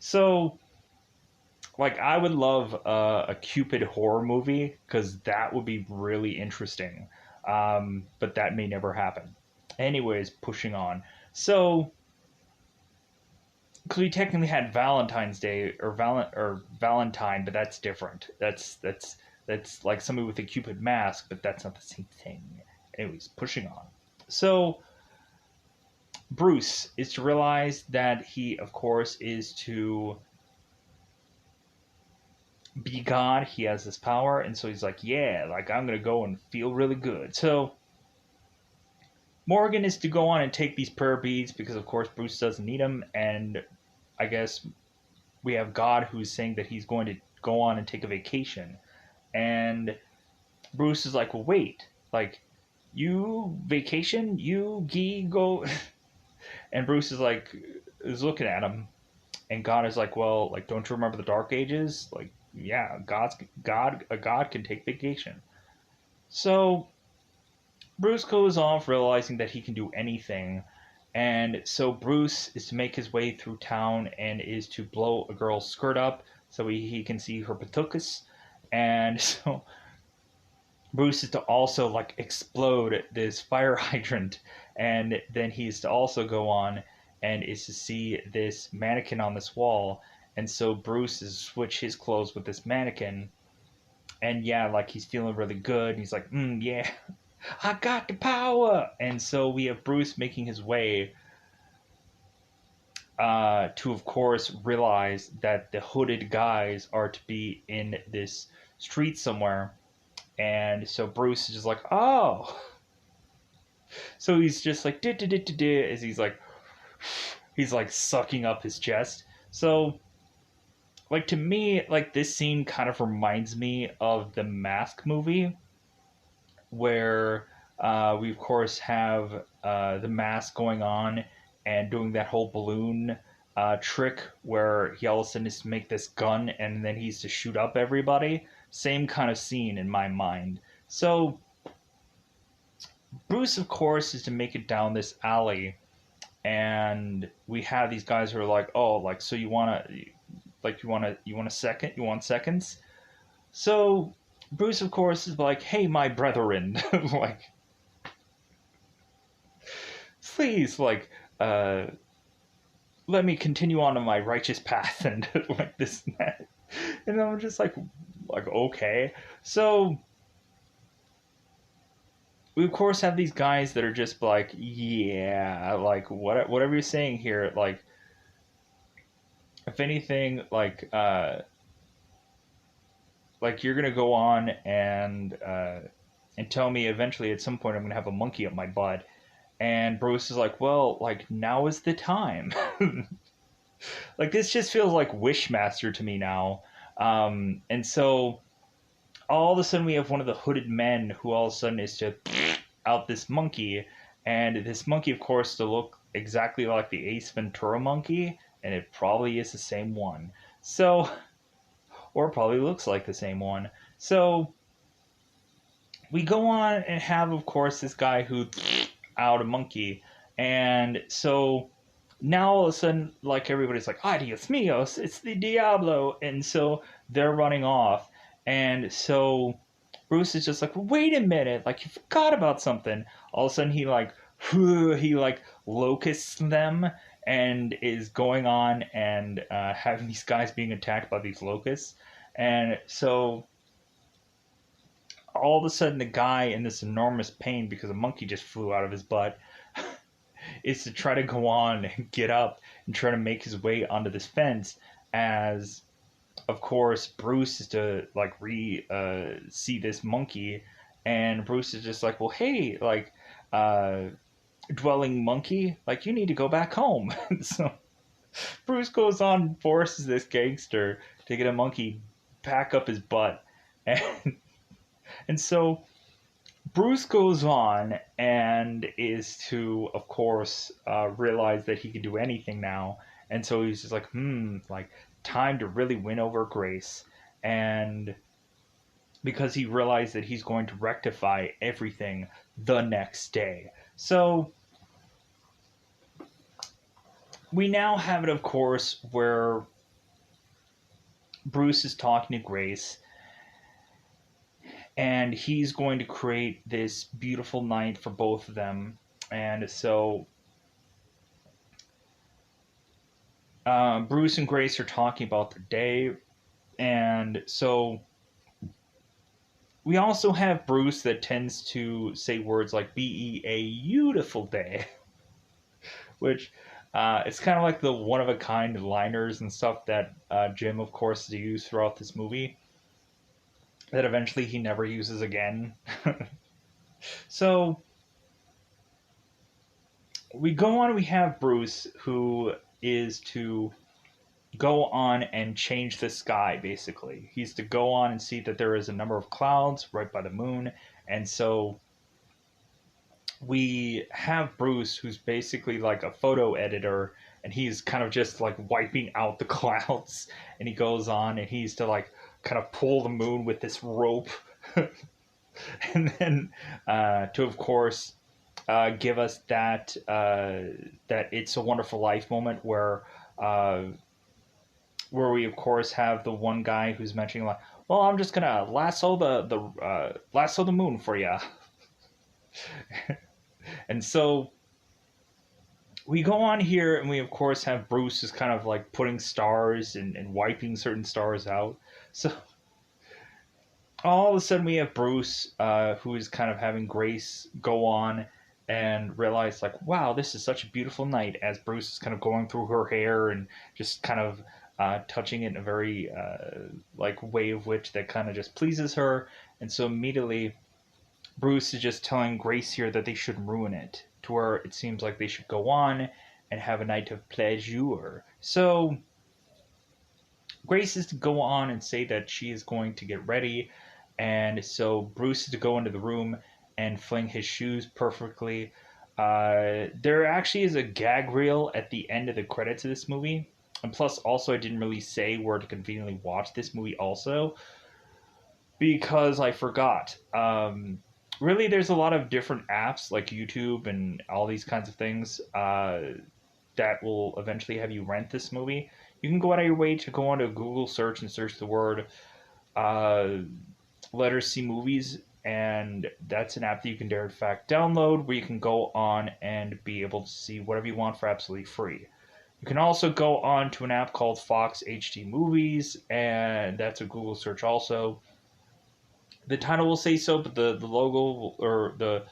So, like, I would love a Cupid horror movie because that would be really interesting. But that may never happen. Anyways, pushing on. So, because we technically had Valentine's Day or Valentine, but that's different. That's like somebody with a Cupid mask, but that's not the same thing. Anyways, pushing on. So Bruce is to realize that he, of course, is to be God. He has this power, and so he's like, yeah, like I'm gonna go and feel really good. So Morgan is to go on and take these prayer beads because, of course, Bruce doesn't need them, and I guess we have God who's saying that he's going to go on and take a vacation, and Bruce is like, well, wait, like you vacation, you go, and Bruce is looking at him, and God is like, well, like don't you remember the Dark Ages? Like, yeah, a God can take vacation. So Bruce goes off realizing that he can do anything. And so Bruce is to make his way through town and is to blow a girl's skirt up so he can see her patukas. And so Bruce is to also like explode this fire hydrant. And then he's to also go on and is to see this mannequin on this wall. And so Bruce is switch his clothes with this mannequin. And yeah, like he's feeling really good. And he's like, yeah, I got the power. And so we have Bruce making his way to, of course, realize that the hooded guys are to be in this street somewhere. And so Bruce is just like, oh. So he's just like, as he's like sucking up his chest. So, like, to me, like, this scene kind of reminds me of the Mask movie where we of course have the mask going on and doing that whole balloon trick where he all of a sudden is to make this gun and then he's to shoot up everybody. Same kind of scene in my mind. So Bruce, of course, is to make it down this alley, and we have these guys who are like, "Oh, like so you want a second? You want seconds?" So Bruce, of course, is like, "Hey, my brethren, like, please, like, let me continue on my righteous path," and like this and that. And I'm just like, okay. So we of course have these guys that are just like, yeah, like whatever you're saying here, like, if anything, like you're gonna go on and tell me eventually at some point I'm gonna have a monkey up my butt. And Bruce is like, well, like now is the time. Like this just feels like Wishmaster to me now. And so all of a sudden we have one of the hooded men who all of a sudden is to out this monkey, and this monkey, of course, to look exactly like the Ace Ventura monkey, and it probably is the same one. So, or it probably looks like the same one. So we go on and have, of course, this guy who out a monkey, and so now all of a sudden, like everybody's like, "Adios míos, it's the Diablo," and so they're running off, and so Bruce is just like, "Wait a minute, like you forgot about something." All of a sudden, he like he like locusts them and is going on and having these guys being attacked by these locusts, and so all of a sudden the guy in this enormous pain because a monkey just flew out of his butt is to try to go on and get up and try to make his way onto this fence as of course Bruce is to like see this monkey, and Bruce is just like, well, hey, like uh dwelling monkey, like you need to go back home. So Bruce goes on and forces this gangster to get a monkey back up his butt, and so Bruce goes on and is to, of course, realize that he can do anything now. And so he's just like, like, time to really win over Grace. And because he realized that he's going to rectify everything the next day. So we now have it, of course, where Bruce is talking to Grace and he's going to create this beautiful night for both of them. And so Bruce and Grace are talking about their day, and so we also have Bruce that tends to say words like "be a beautiful day," which it's kind of like the one of a kind liners and stuff that Jim, of course, used throughout this movie that eventually he never uses again. So we go on. We have Bruce who is to go on and change the sky, basically. He's to go on and see that there is a number of clouds right by the moon. And so we have Bruce, who's basically like a photo editor, and he's kind of just like wiping out the clouds. And he goes on and he's to like kind of pull the moon with this rope. And then to, of course, give us that It's a Wonderful Life moment uh, where we of course have the one guy who's mentioning like, well, I'm just gonna lasso the moon for you. And so we go on here and we of course have Bruce is kind of like putting stars and wiping certain stars out. So all of a sudden we have Bruce who is kind of having Grace go on and realize like, wow, this is such a beautiful night, as Bruce is kind of going through her hair and just kind of touching it in a very like way of which that kind of just pleases her. And so immediately Bruce is just telling Grace here that they shouldn't ruin it, to where it seems like they should go on and have a night of pleasure. So Grace is to go on and say that she is going to get ready, and so Bruce is to go into the room and fling his shoes perfectly. There actually is a gag reel at the end of the credits of this movie, and plus, also, I didn't really say where to conveniently watch this movie, also because I forgot. Really, there's a lot of different apps like YouTube and all these kinds of things that will eventually have you rent this movie. You can go out of your way to go onto Google search and search the word uh, letters C movies, and that's an app that you can in fact download where you can go on and be able to see whatever you want for absolutely free. You can also go on to an app called Fox HD Movies, and that's a Google search also. The title will say so, but the logo or the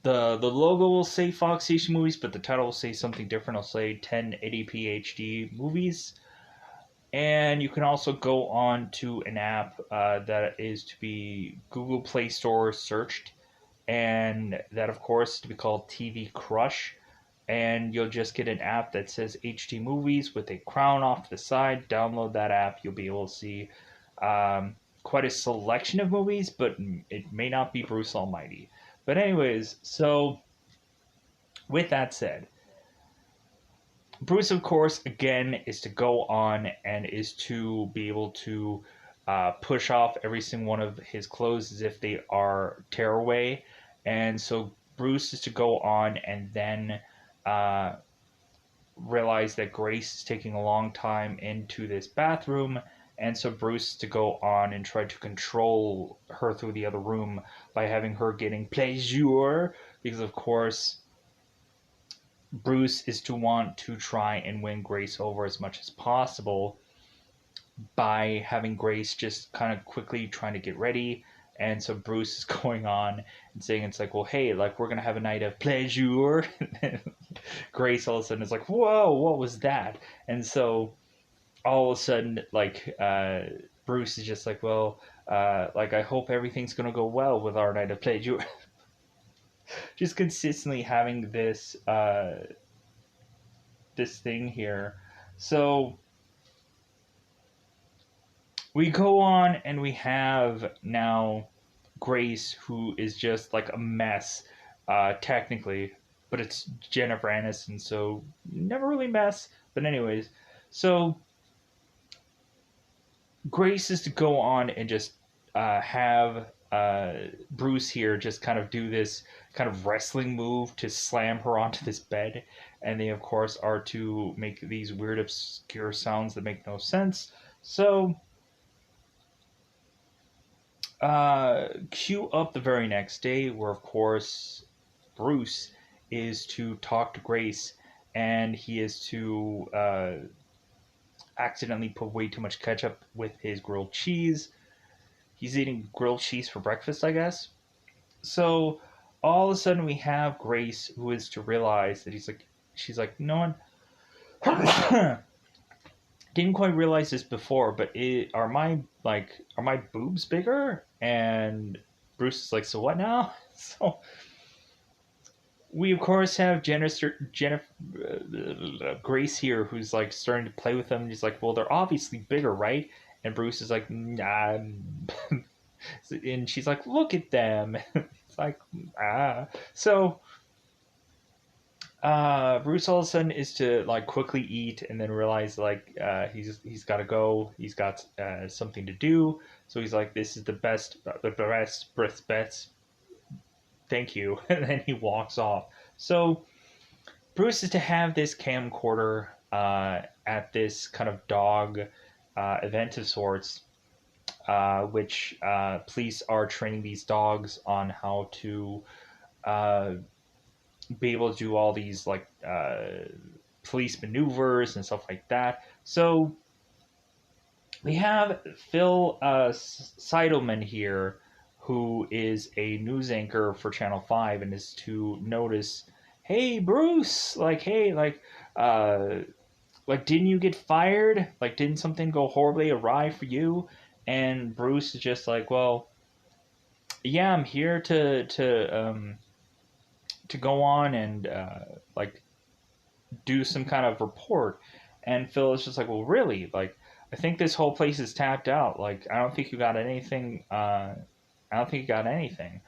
logo will say Fox HD Movies, but the title will say something different. It'll say 1080p HD Movies. And you can also go on to an app that is to be Google Play Store searched, and that, of course, is to be called TV Crush. And you'll just get an app that says HD Movies with a crown off to the side. Download that app. You'll be able to see quite a selection of movies, but it may not be Bruce Almighty. But, anyways, so with that said, Bruce, of course, again, is to go on and is to be able to push off every single one of his clothes as if they are tearaway. And so Bruce is to go on and then uh, realize that Grace is taking a long time into this bathroom. And so Bruce is to go on and try to control her through the other room by having her getting pleasure. Because, of course, Bruce is to want to try and win Grace over as much as possible by having Grace just kind of quickly trying to get ready. And so Bruce is going on and saying, it's like, well, hey, like, we're going to have a night of pleasure. Grace all of a sudden is like, whoa, what was that? And so all of a sudden, like, Bruce is just like, well, like, I hope everything's going to go well with our night of pleasure. Just consistently having this, this thing here. So we go on and we have now Grace, who is just like a mess, technically, but it's Jennifer Aniston, so never really mess. But anyways, so Grace is to go on and just have Bruce here just kind of do this kind of wrestling move to slam her onto this bed, and they of course are to make these weird obscure sounds that make no sense. So cue up the very next day, where of course Bruce is to talk to Grace, and he is to accidentally put way too much ketchup with his grilled cheese. He's eating grilled cheese for breakfast, I guess. So all of a sudden we have Grace, who is to realize that she's like, no one didn't quite realize this before, but are my boobs bigger? And Bruce is like, so what now? So we of course have Jennifer Grace here, who's like starting to play with them. He's like, well, they're obviously bigger, right? And Bruce is like, nah. And she's like, look at them. It's like, ah. So Bruce all of a sudden is to like quickly eat and then realize like he's got to go. He's got something to do. So he's like, this is the best. Thank you. And then he walks off. So Bruce is to have this camcorder at this kind of dog event of sorts, which police are training these dogs on how to be able to do all these like police maneuvers and stuff like that. So we have Phil Seidelman here, who is a news anchor for Channel 5 and is to notice, hey, Bruce, like, hey, like, didn't you get fired? Like, didn't something go horribly awry for you? And Bruce is just like, well, yeah, I'm here to go on and like do some kind of report. And Phil is just like, well, really? Like, I think this whole place is tapped out. Like, I don't think you got anything. I don't think you got anything.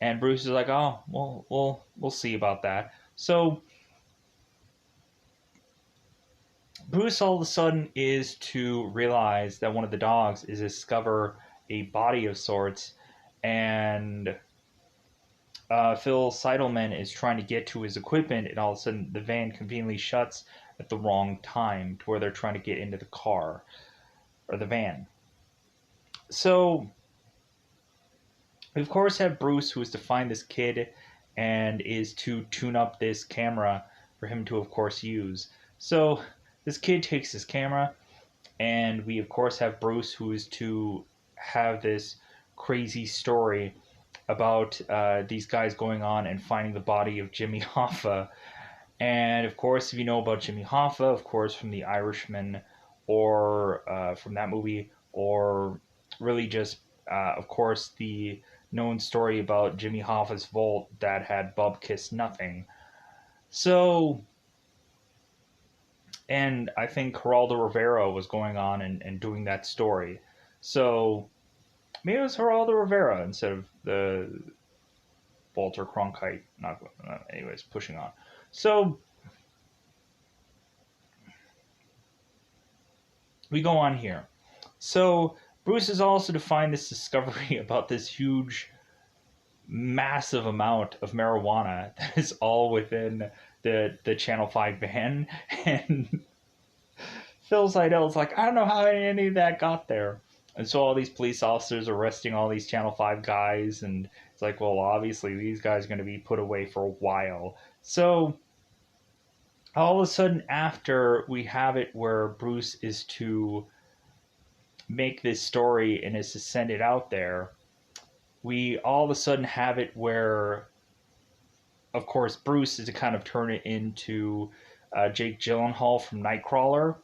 And Bruce is like, oh, well, we'll see about that. So Bruce all of a sudden is to realize that one of the dogs is discover a body of sorts, and Phil Seidelman is trying to get to his equipment, and all of a sudden the van conveniently shuts at the wrong time to where they're trying to get into the car or the van. So we of course have Bruce, who is to find this kid and is to tune up this camera for him to of course use. So this kid takes his camera, and we of course have Bruce, who is to have this crazy story about these guys going on and finding the body of Jimmy Hoffa. And of course, if you know about Jimmy Hoffa, of course, from The Irishman, or from that movie, or really just, of course, the known story about Jimmy Hoffa's vault that had Bub Kiss Nothing. So, and I think Geraldo Rivera was going on and doing that story. So maybe it was Geraldo Rivera instead of the Walter Cronkite. Not anyways, pushing on. So we go on here. So Bruce is also to find this discovery about this huge, massive amount of marijuana that is all within the Channel 5 ban. And Phil Seidel's like, I don't know how any of that got there. And so all these police officers arresting all these Channel 5 guys, and it's like, well, obviously these guys are going to be put away for a while. So all of a sudden, after we have it where Bruce is to make this story and is to send it out there, we all of a sudden have it where, of course, Bruce is to kind of turn it into Jake Gyllenhaal from Nightcrawler,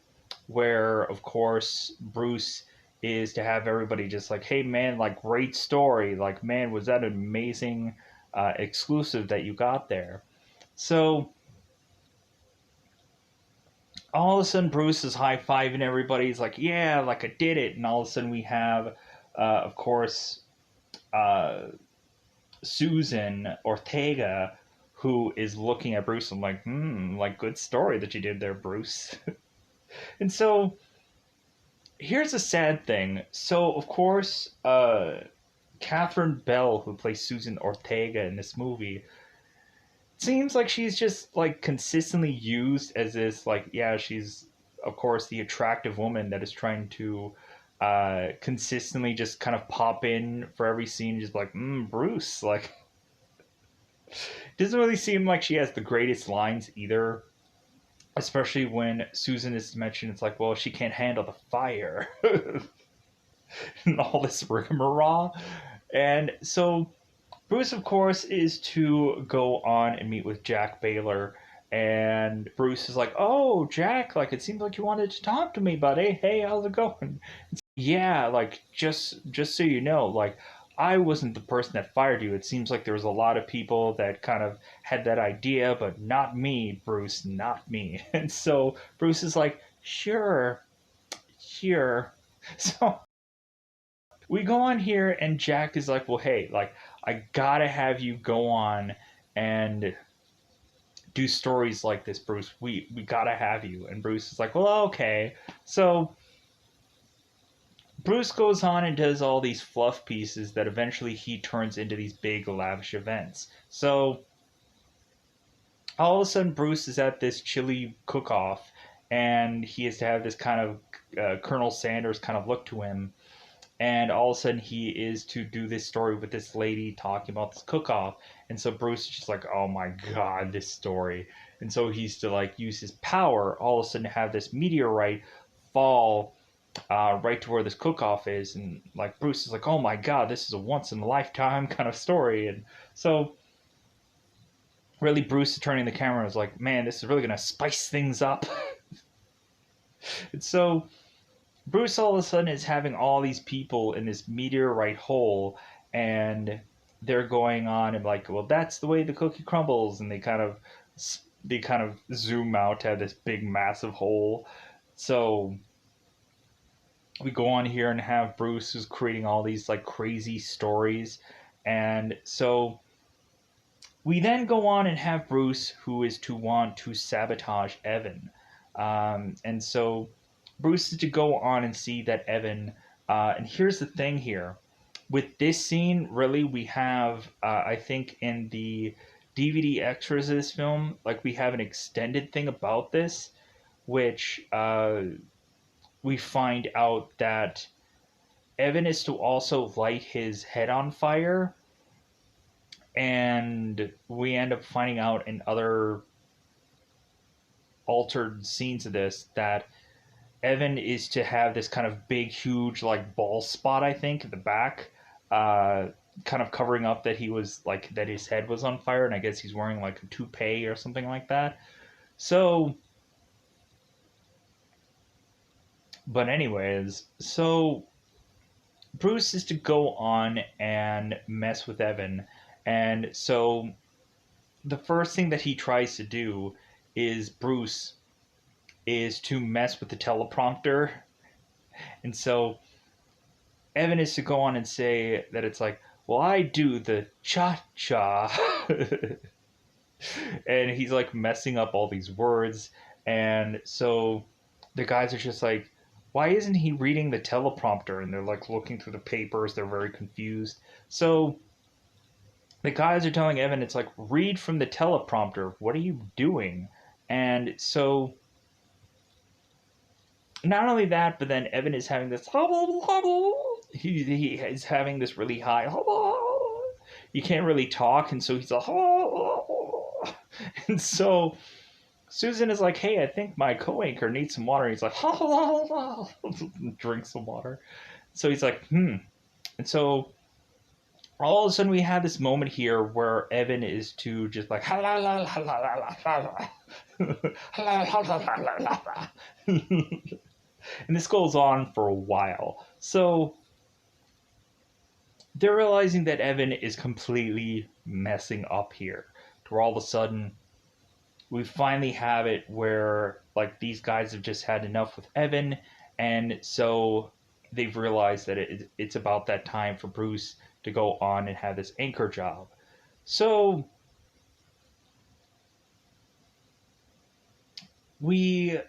where, of course, Bruce is to have everybody just like, hey, man, like, great story. Like, man, was that an amazing exclusive that you got there? So all of a sudden, Bruce is high fiving everybody. He's like, yeah, like, I did it. And all of a sudden, we have, of course, uh, Susan Ortega, who is looking at Bruce and like, like, good story that you did there, Bruce. And so here's a sad thing. So, of course, Catherine Bell, who plays Susan Ortega in this movie, seems like she's just like consistently used as this, like, yeah, she's of course the attractive woman that is trying to consistently just kind of pop in for every scene, just like, Bruce, like, doesn't really seem like she has the greatest lines either, especially when Susan is mentioned. It's like, well, she can't handle the fire. And all this rigmarole. And so Bruce, of course, is to go on and meet with Jack Baylor. And Bruce is like, oh, Jack, like, it seems like you wanted to talk to me, buddy. Hey, how's it going? Yeah, like, just so you know, like, I wasn't the person that fired you. It seems like there was a lot of people that kind of had that idea, but not me, Bruce, not me. And so Bruce is like, sure, sure. So we go on here, and Jack is like, well, hey, like, I gotta have you go on and do stories like this, Bruce. We gotta have you. And Bruce is like, well, okay. So Bruce goes on and does all these fluff pieces that eventually he turns into these big lavish events. So all of a sudden, Bruce is at this chili cook-off, and he has to have this kind of Colonel Sanders kind of look to him. And all of a sudden, he is to do this story with this lady talking about this cook-off. And so Bruce is just like, oh my god, this story. And so he's to like use his power, all of a sudden have this meteorite fall right to where this cook-off is. And like Bruce is like, oh my god, this is a once in a lifetime kind of story. And so really, Bruce is turning the camera and is like, man, this is really gonna spice things up. And so Bruce all of a sudden is having all these people in this meteorite hole, and they're going on and like, well, that's the way the cookie crumbles, and they kind of zoom out to have this big massive hole. So we go on here and have Bruce who's creating all these like crazy stories, and so we then go on and have Bruce who is to want to sabotage Evan, and so Bruce is to go on and see that Evan. And here's the thing here. With this scene, really, we have, I think, in the DVD extras of this film, like, we have an extended thing about this, which we find out that Evan is to also light his head on fire. And we end up finding out in other altered scenes of this that Evan is to have this kind of big, huge, like, ball spot, I think, at the back, uh, kind of covering up that he was, like, that his head was on fire, and I guess he's wearing, like, a toupee or something like that. So, but anyways, so Bruce is to go on and mess with Evan, and so the first thing that he tries to do is Bruce is to mess with the teleprompter. And so Evan is to go on and say that it's like, well, I do the cha cha. And he's like messing up all these words. And so the guys are just like, why isn't he reading the teleprompter? And they're like looking through the papers. They're very confused. So the guys are telling Evan, it's like, read from the teleprompter. What are you doing? And so not only that, but then Evan is having this he is having this really high you can't really talk, and so he's like and so Susan is like, hey, I think my co-anchor needs some water. He's like drink some water. So he's like, and so all of a sudden we have this moment here where Evan is to just like and this goes on for a while. So they're realizing that Evan is completely messing up here. To where all of a sudden we finally have it where like these guys have just had enough with Evan, and so they've realized that it's about that time for Bruce to go on and have this anchor job. So we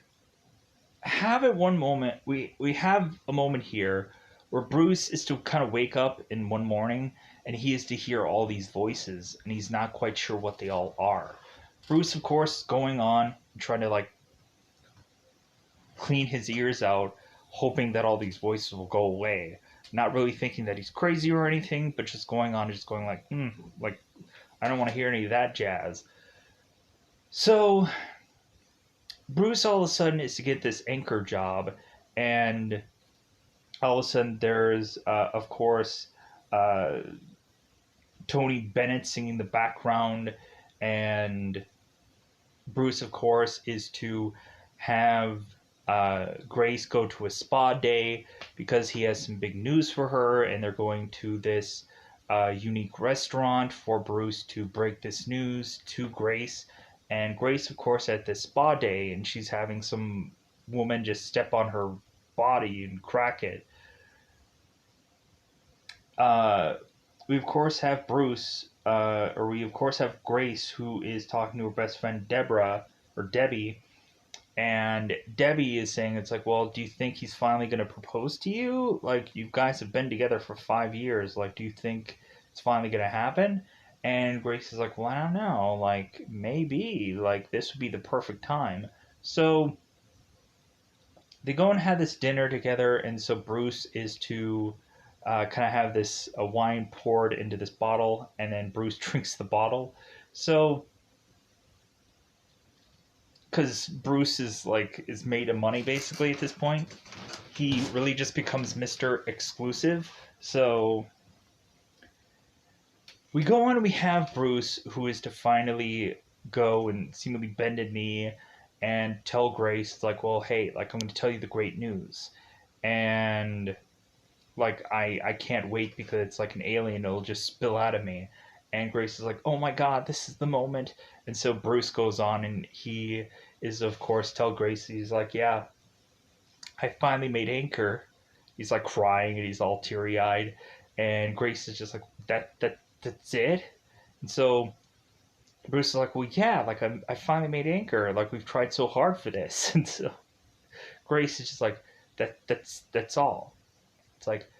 have at one moment we have a moment here where Bruce is to kind of wake up in one morning and he is to hear all these voices and he's not quite sure what they all are. Bruce, of course, going on trying to like clean his ears out, hoping that all these voices will go away. Not really thinking that he's crazy or anything, but just going on, just going like I don't want to hear any of that jazz. So Bruce all of a sudden is to get this anchor job, and all of a sudden there's, of course, Tony Bennett singing the background, and Bruce, of course, is to have Grace go to a spa day because he has some big news for her, and they're going to this unique restaurant for Bruce to break this news to Grace. And Grace, of course, at this spa day, and she's having some woman just step on her body and crack it. We, of course, have Bruce, or we, of course, have Grace, who is talking to her best friend, Debbie, and Debbie is saying, it's like, well, do you think he's finally going to propose to you? Like, you guys have been together for 5 years. Like, do you think it's finally going to happen? And Grace is like, well, I don't know. Like, maybe. Like, this would be the perfect time. So they go and have this dinner together, and so Bruce is to kind of have this wine poured into this bottle, and then Bruce drinks the bottle. So because Bruce is made of money basically at this point, he really just becomes Mr. Exclusive. So we go on and we have Bruce, who is to finally go and seemingly bend a knee and tell Grace, like, well, hey, like, I'm going to tell you the great news. And like, I can't wait because it's like an alien, it'll just spill out of me. And Grace is like, oh my god, this is the moment. And so Bruce goes on and he is, of course, tell Grace, he's like, yeah, I finally made anchor. He's like crying and he's all teary eyed. And Grace is just like, that's it? And so Bruce is like, well, yeah, like I finally made anchor. Like, we've tried so hard for this. And so Grace is just like, that's all. It's like,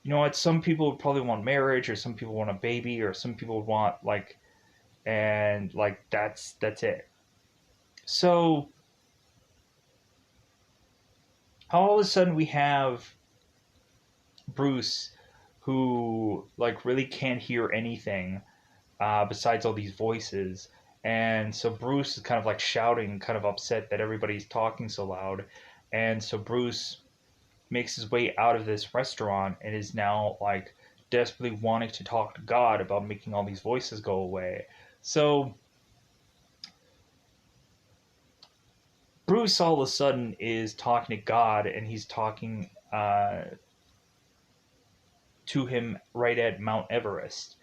you know what? Some people would probably want marriage, or some people want a baby, or some people would want like, and like that's it. So all of a sudden we have Bruce, who like really can't hear anything besides all these voices, and so Bruce is kind of like shouting, kind of upset that everybody's talking so loud, and so Bruce makes his way out of this restaurant and is now like desperately wanting to talk to God about making all these voices go away. So Bruce all of a sudden is talking to God, and he's talking to him right at Mount Everest.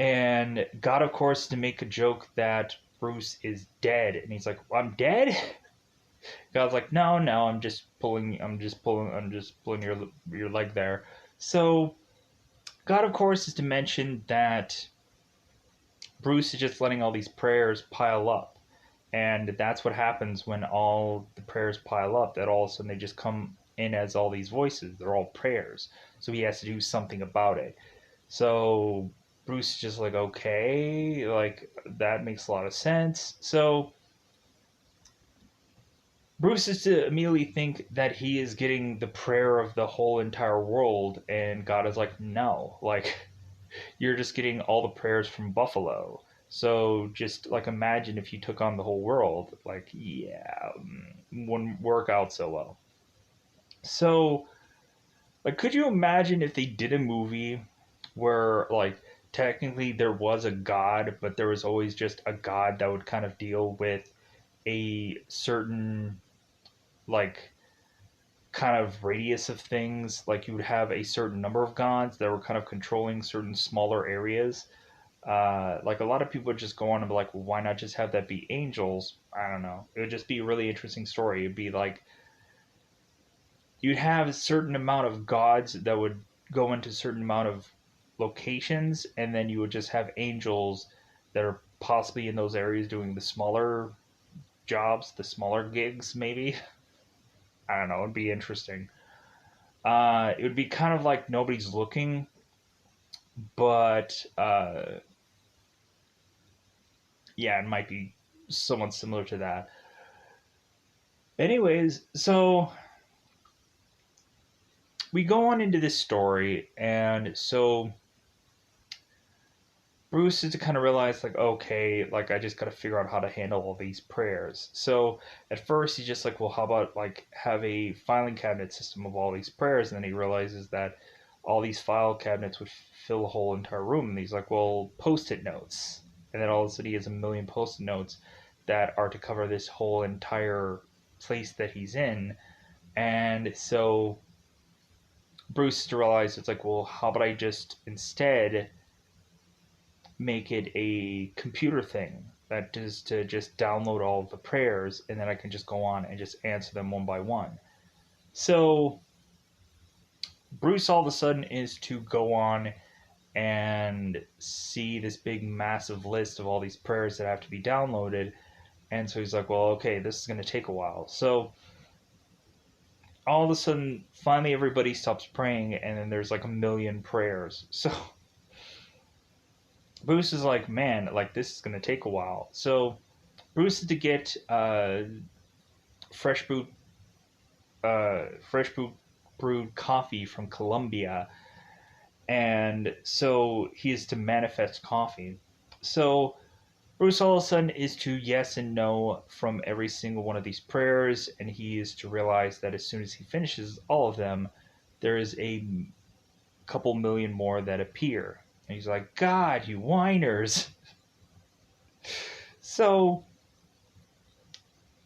And God, of course, to make a joke that Bruce is dead, and he's like, I'm dead? God's like, no, I'm just pulling your leg there. So God, of course, is to mention that Bruce is just letting all these prayers pile up. And that's what happens when all the prayers pile up, that all of a sudden they just come in as all these voices. They're all prayers. So he has to do something about it. So Bruce is just like, okay, like that makes a lot of sense. So Bruce is to immediately think that he is getting the prayer of the whole entire world, and God is like, no, like you're just getting all the prayers from Buffalo. So just like imagine if you took on the whole world, like yeah, wouldn't work out so well. So like, could you imagine if they did a movie where like technically there was a god, but there was always just a god that would kind of deal with a certain like kind of radius of things. Like you would have a certain number of gods that were kind of controlling certain smaller areas. Like a lot of people would just go on and be like, well, why not just have that be angels? I don't know. It would just be a really interesting story. It'd be like you'd have a certain amount of gods that would go into a certain amount of locations, and then you would just have angels that are possibly in those areas doing the smaller jobs, the smaller gigs, maybe. I don't know. It'd be interesting. It would be kind of like nobody's looking, but yeah, it might be somewhat similar to that. Anyways, so we go on into this story, and so Bruce is to kind of realize, like, okay, like, I just got to figure out how to handle all these prayers. So at first, he's just like, well, how about, like, have a filing cabinet system of all these prayers? And then he realizes that all these file cabinets would fill the whole entire room. And he's like, well, post it notes. And then all of a sudden, he has a million post it notes that are to cover this whole entire place that he's in. And so Bruce is to realize, it's like, well, how about I just instead make it a computer thing that is to just download all of the prayers, and then I can just go on and just answer them one by one. So Bruce all of a sudden is to go on and see this big massive list of all these prayers that have to be downloaded. And so he's like, well, okay, this is going to take a while. So all of a sudden, finally, everybody stops praying, and then there's like a million prayers. So Bruce is like, man, like this is going to take a while. So Bruce is to get fresh brewed fresh brewed coffee from Colombia, and so he is to manifest coffee. So Bruce all of a sudden is to yes and no from every single one of these prayers, and he is to realize that as soon as he finishes all of them, there is a couple million more that appear. And he's like, God, you whiners. So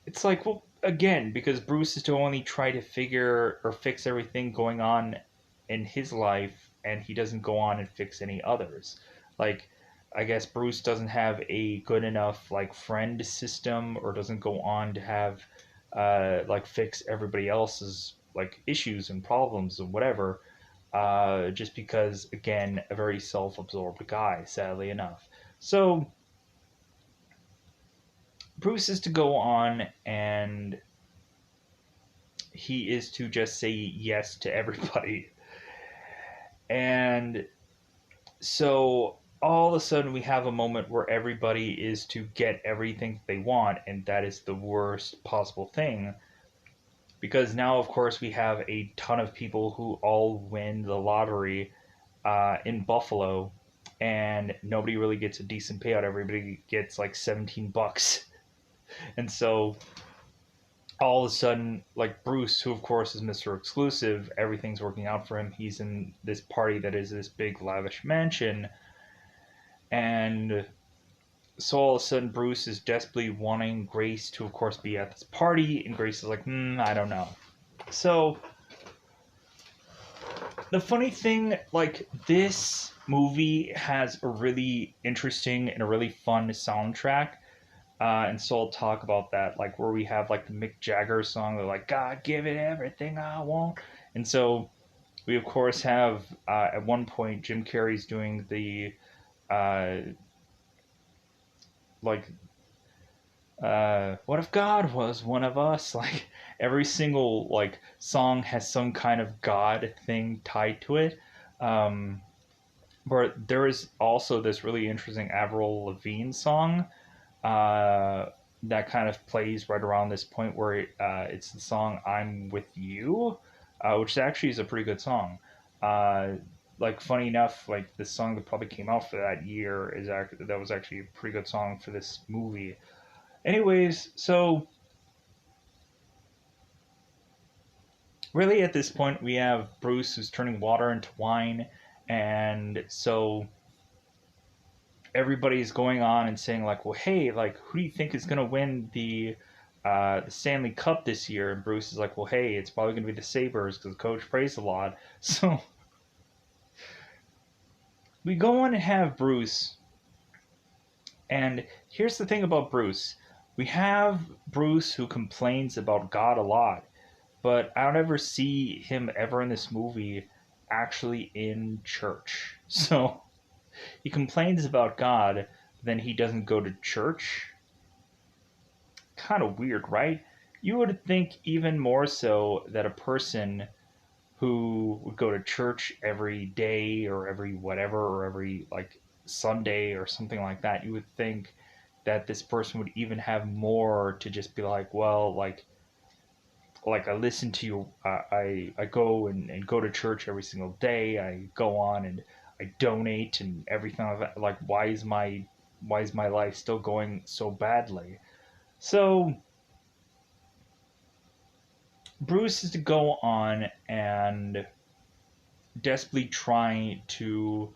it's like, well, again, because Bruce is to only try to figure or fix everything going on in his life, and he doesn't go on and fix any others. Like, I guess Bruce doesn't have a good enough like friend system, or doesn't go on to have like fix everybody else's like issues and problems and whatever. Just because, again, a very self-absorbed guy, sadly enough. So Bruce is to go on and he is to just say yes to everybody. And so all of a sudden we have a moment where everybody is to get everything they want, and that is the worst possible thing. Because now, of course, we have a ton of people who all win the lottery in Buffalo, and nobody really gets a decent payout. Everybody gets like $17. And so all of a sudden, like Bruce, who of course is Mr. Exclusive, everything's working out for him. He's in this party that is this big lavish mansion, and so all of a sudden Bruce is desperately wanting Grace to of course be at this party, and Grace is like, I don't know. So the funny thing, like, this movie has a really interesting and a really fun soundtrack. And so I'll talk about that, like where we have like the Mick Jagger song, they're like, God give it everything I want. And so we of course have at one point Jim Carrey's doing the uh, like What if God was one of us? Like every single like song has some kind of God thing tied to it. Um, but there is also this really interesting Avril Lavigne song uh, that kind of plays right around this point where it's the song "I'm with You," which actually is a pretty good song. Uh, like funny enough, like the song that probably came out for that year that was actually a pretty good song for this movie. Anyways, so really at this point we have Bruce who's turning water into wine, and so everybody's going on and saying like, well, hey, like who do you think is gonna win the Stanley Cup this year? And Bruce is like, well, hey, it's probably gonna be the Sabres because the coach prays a lot. So we go on and have Bruce, and here's the thing about Bruce. We have Bruce who complains about God a lot, but I don't ever see him ever in this movie actually in church. So he complains about God, then he doesn't go to church. Kind of weird, right? You would think even more so that a person who would go to church every day or every whatever or every like Sunday or something like that, you would think that this person would even have more to just be like, well, like I listen to you, I go and go to church every single day. I go on and I donate and everything like that. Like why is my life still going so badly? So Bruce is to go on and desperately try to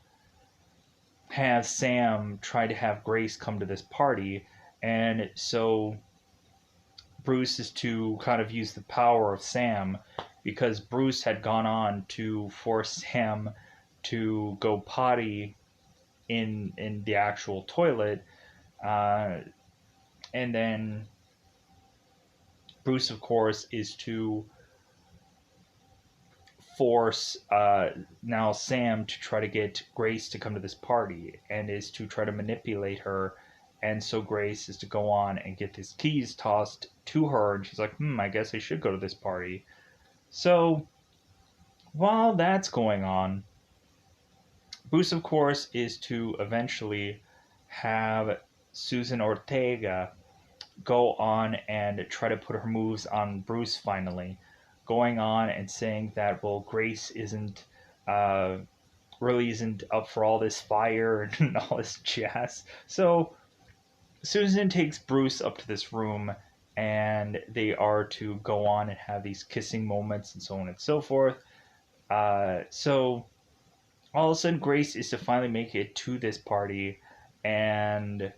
have Sam try to have Grace come to this party, and so Bruce is to kind of use the power of Sam because Bruce had gone on to force Sam to go potty in the actual toilet, uh, and then Bruce, of course, is to force now Sam to try to get Grace to come to this party and is to try to manipulate her. And so Grace is to go on and get his keys tossed to her, and she's like, I guess I should go to this party. So while that's going on, Bruce, of course, is to eventually have Susan Ortega go on and try to put her moves on Bruce finally, going on and saying that, well, Grace uh, really isn't up for all this fire and all this jazz. So Susan takes Bruce up to this room and they are to go on and have these kissing moments and so on and so forth. So all of a sudden, Grace is to finally make it to this party, and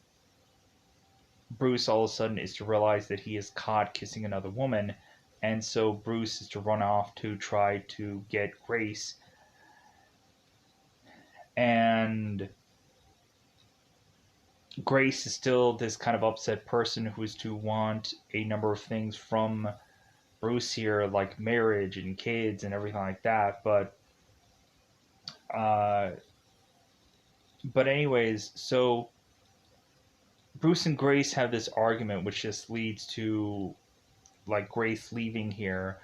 Bruce all of a sudden is to realize that he is caught kissing another woman, and so Bruce is to run off to try to get Grace, and Grace is still this kind of upset person who is to want a number of things from Bruce here, like marriage and kids and everything like that, uh, but anyways, so Bruce and Grace have this argument, which just leads to like Grace leaving here.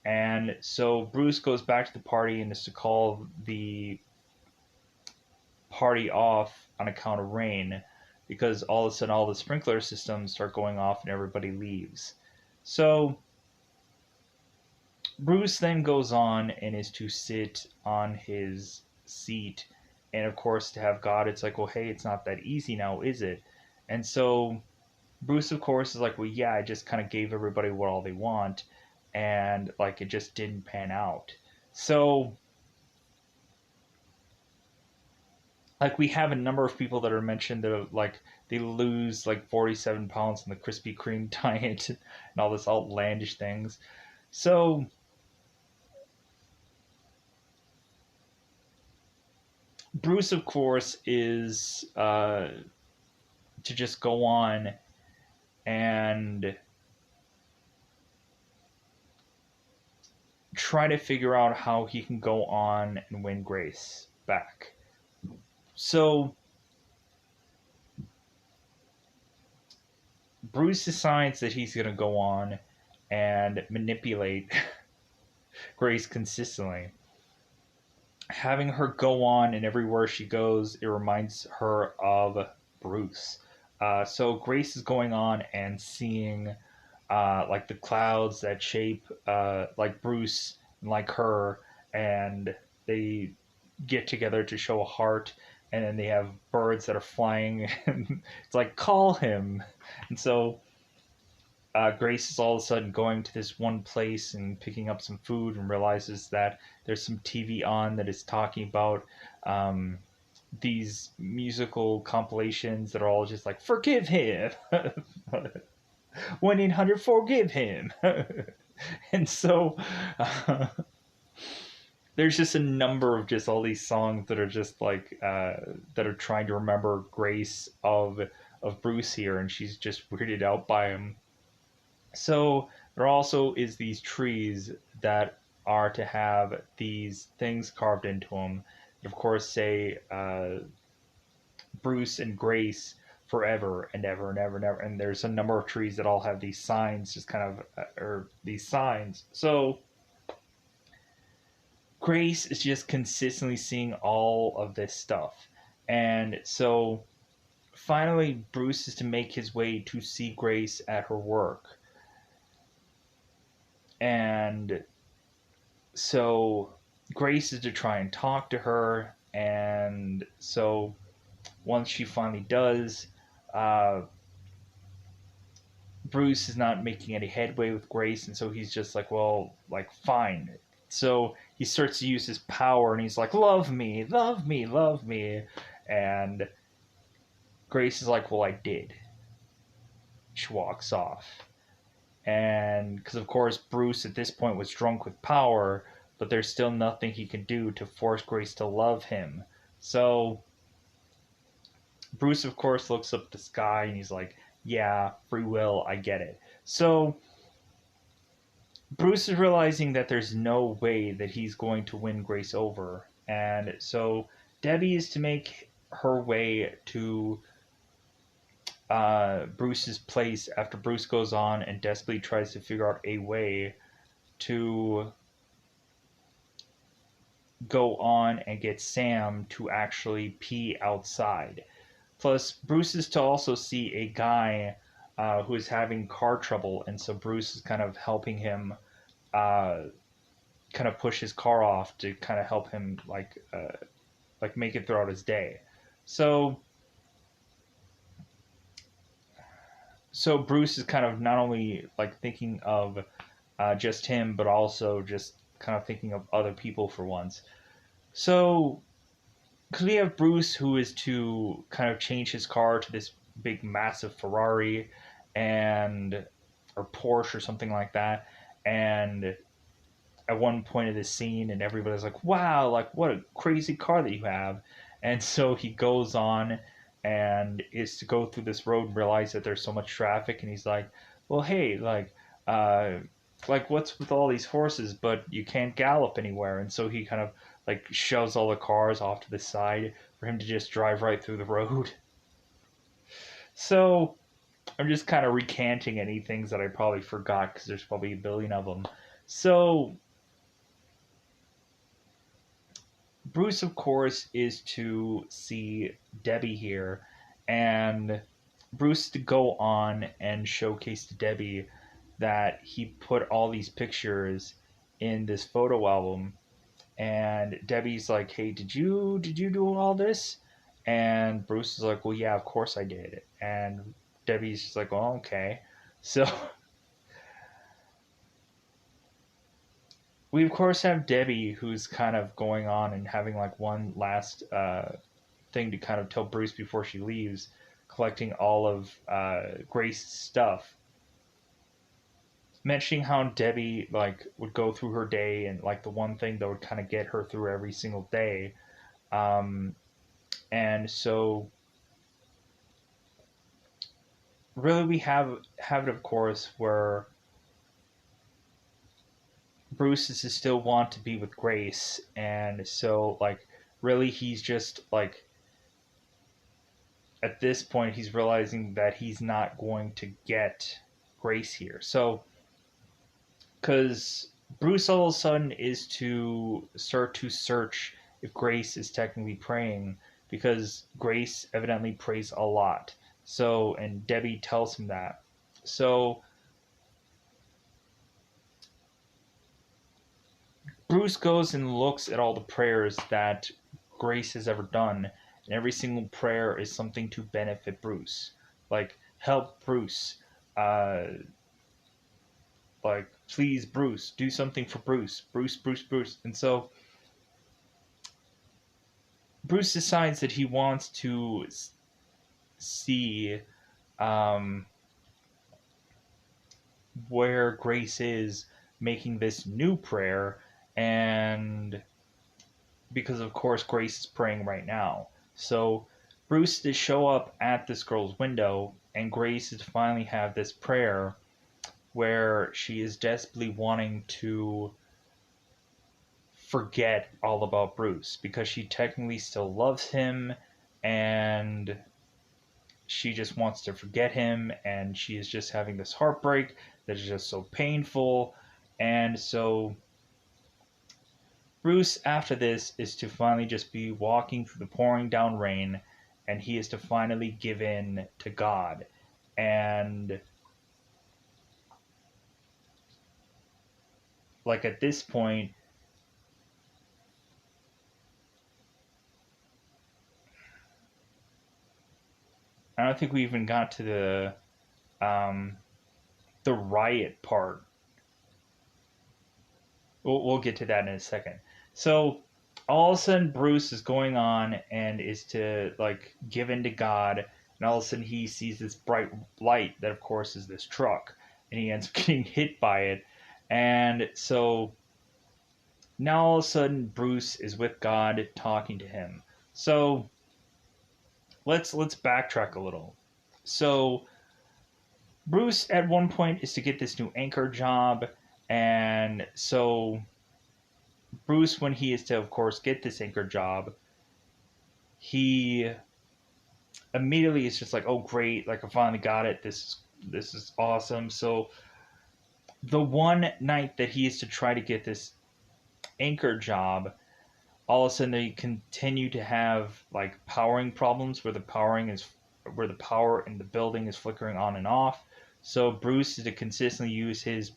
And so Bruce goes back to the party and is to call the party off on account of rain because all of a sudden all the sprinkler systems start going off and everybody leaves. So Bruce then goes on and is to sit on his seat. And of course, to have God, it's like, well, hey, it's not that easy now, is it? And so Bruce, of course, is like, well, yeah, I just kind of gave everybody what all they want, and like it just didn't pan out. So, like, we have a number of people that are mentioned that are, like they lose like 47 pounds in the Krispy Kreme diet and all this outlandish things. So, Bruce, of course, is to just go on and try to figure out how he can go on and win Grace back. So Bruce decides that he's going to go on and manipulate Grace consistently. Having her go on, and everywhere she goes, it reminds her of Bruce. So Grace is going on and seeing like the clouds that shape like Bruce and like her, and they get together to show a heart, and then they have birds that are flying. And it's like, call him. And so Grace is all of a sudden going to this one place and picking up some food and realizes that there's some TV on that is talking about um, these musical compilations that are all just like, forgive him. 1-800 forgive him. And so there's just a number of just all these songs that are just like that are trying to remember Grace of Bruce here, and she's just weirded out by him. So there also is these trees that are to have these things carved into them. Of course, say Bruce and Grace forever and ever and ever and ever. And there's a number of trees that all have these signs, just kind of, or these signs. So Grace is just consistently seeing all of this stuff. And so finally, Bruce is to make his way to see Grace at her work. And so Grace is to try and talk to her. And so once she finally does, Bruce is not making any headway with Grace, and so he's just like, well, like, fine. So he starts to use his power, and he's like, love me, love me, love me. And Grace is like, well, I did. She walks off. And because, of course, Bruce at this point was drunk with power, but there's still nothing he can do to force Grace to love him. So Bruce, of course, looks up at the sky, and he's like, yeah, free will, I get it. So Bruce is realizing that there's no way that he's going to win Grace over. And so Debbie is to make her way to Bruce's place after Bruce goes on and desperately tries to figure out a way to go on and get Sam to actually pee outside. Plus, Bruce is to also see a guy who is having car trouble, and so Bruce is kind of helping him kind of push his car off to kind of help him like make it throughout his day. So Bruce is kind of not only like thinking of just him, but also just kind of thinking of other people for once. So because we have Bruce who is to kind of change his car to this big massive Ferrari and or Porsche or something like that, and at one point of this scene, and everybody's like, wow, like what a crazy car that you have. And so he goes on and is to go through this road and realize that there's so much traffic, and he's like, well, hey, like what's with all these horses, but you can't gallop anywhere. And so he kind of like shoves all the cars off to the side for him to just drive right through the road. So I'm just kind of recanting any things that I probably forgot, because there's probably a billion of them. So Bruce, of course, is to see Debbie here, and Bruce to go on and showcase to Debbie that he put all these pictures in this photo album. And Debbie's like, hey, did you do all this? And Bruce is like, well, yeah, of course I did. And Debbie's just like, oh, okay. So we of course have Debbie, who's kind of going on and having like one last thing to kind of tell Bruce before she leaves, collecting all of Grace's stuff, mentioning how Debbie like would go through her day, and like the one thing that would kind of get her through every single day. And so really we have it, of course, where Bruce is to still want to be with Grace, and so like really he's just like at this point, he's realizing that he's not going to get Grace here. So, because Bruce all of a sudden is to start to search if Grace is technically praying, because Grace evidently prays a lot. So, and Debbie tells him that. So, Bruce goes and looks at all the prayers that Grace has ever done, and every single prayer is something to benefit Bruce. Like, help Bruce. Uh, like, please, Bruce, do something for Bruce. Bruce, Bruce, Bruce. And so Bruce decides that he wants to see um, where Grace is making this new prayer, and because of course Grace is praying right now. So Bruce to show up at this girl's window, and Grace is to finally have this prayer where she is desperately wanting to forget all about Bruce because she technically still loves him, and she just wants to forget him, and she is just having this heartbreak that is just so painful. And so Bruce, after this, is to finally just be walking through the pouring down rain, and he is to finally give in to God. And, like, at this point, I don't think we even got to the riot part. We'll get to that in a second. So, all of a sudden, Bruce is going on and is to, like, give in to God, and all of a sudden he sees this bright light that, of course, is this truck, and he ends up getting hit by it. And so now all of a sudden Bruce is with God talking to him. So let's backtrack a little. So Bruce at one point is to get this new anchor job, and so Bruce, when he is to of course get this anchor job, he immediately is just like, oh great, like I finally got it, this is awesome. So the one night that he is to try to get this anchor job, all of a sudden they continue to have like powering problems where the power in the building is flickering on and off. So Bruce is to consistently use his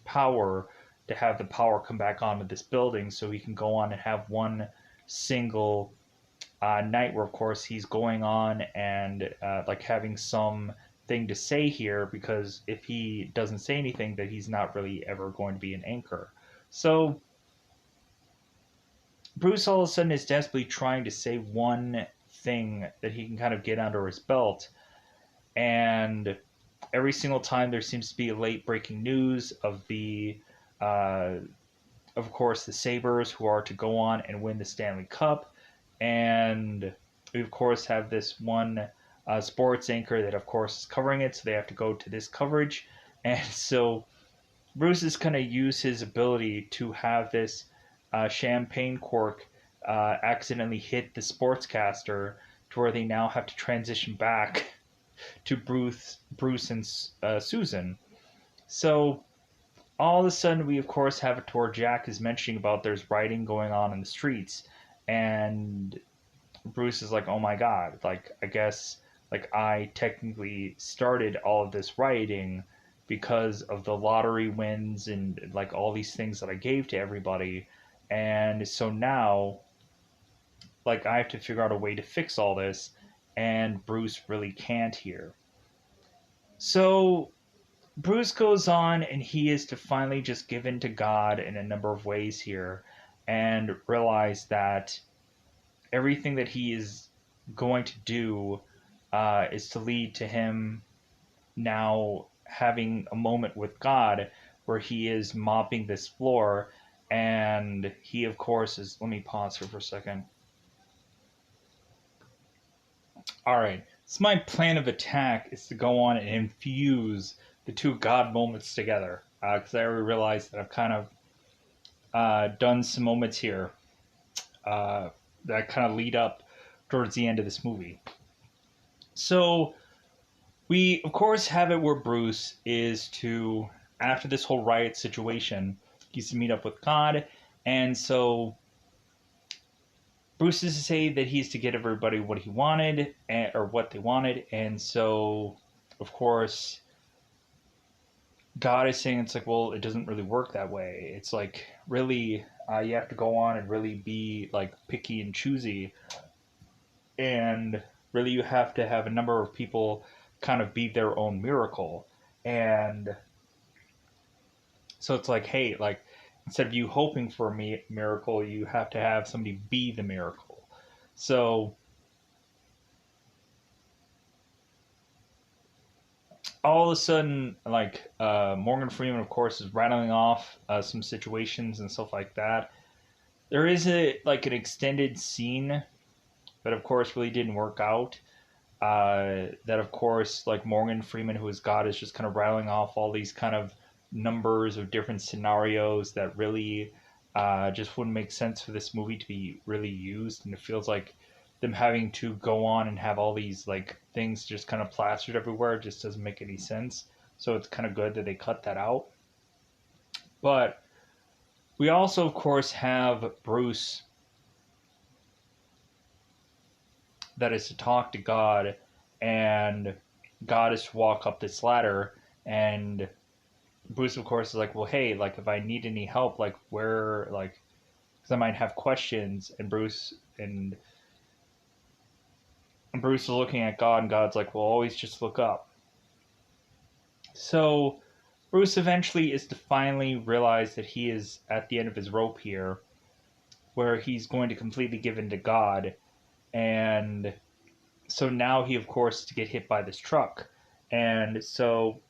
power to have the power come back onto this building so he can go on and have one single night where of course he's going on and like having some thing to say here, because if he doesn't say anything, that he's not really ever going to be an anchor. So Bruce all of a sudden is desperately trying to say one thing that he can kind of get under his belt, and every single time there seems to be late breaking news of uh, of course, the Sabres, who are to go on and win the Stanley Cup, and we of course have this one sports anchor that of course is covering it, so they have to go to this coverage, and so Bruce is going to use his ability to have this champagne cork accidentally hit the sportscaster, to where they now have to transition back to Bruce and Susan. So all of a sudden, we of course have it to where Jack is mentioning about there's rioting going on in the streets, and Bruce is like, "Oh my god! Like I guess like I technically started all of this rioting because of the lottery wins and like all these things that I gave to everybody, and so now like I have to figure out a way to fix all this, and Bruce really can't here." So Bruce goes on and he is to finally just give in to God in a number of ways here, and realize that everything that he is going to do is to lead to him now having a moment with God where he is mopping this floor. And he, of course, is. Let me pause here for a second. Alright, so my plan of attack is to go on and infuse the two God moments together. Because I already realized that I've kind of done some moments here that kind of lead up towards the end of this movie. So we, of course, have it where Bruce is to, after this whole riot situation, he's to meet up with God. And so Bruce is to say that he's to get everybody what he wanted, or what they wanted. And so, of course, God is saying it's like, well, it doesn't really work that way. It's like, really, you have to go on and really be like picky and choosy. And really, you have to have a number of people kind of be their own miracle. And so it's like, hey, like, instead of you hoping for a miracle, you have to have somebody be the miracle. So all of a sudden, like, Morgan Freeman, of course, is rattling off some situations and stuff like that. There is an extended scene that, of course, really didn't work out. That, of course, like, Morgan Freeman, who is God, is just kind of rattling off all these kind of numbers of different scenarios that really just wouldn't make sense for this movie to be really used. And it feels like them having to go on and have all these like things just kind of plastered everywhere just doesn't make any sense. So it's kind of good that they cut that out. But we also, of course, have Bruce that is to talk to God, and God is to walk up this ladder, and Bruce, of course, is like, well, hey, like, if I need any help, like, where, like, because I might have questions, and Bruce is looking at God, and God's like, well, always just look up. So Bruce eventually is to finally realize that he is at the end of his rope here, where he's going to completely give in to God, and so now he, of course, to get hit by this truck. And so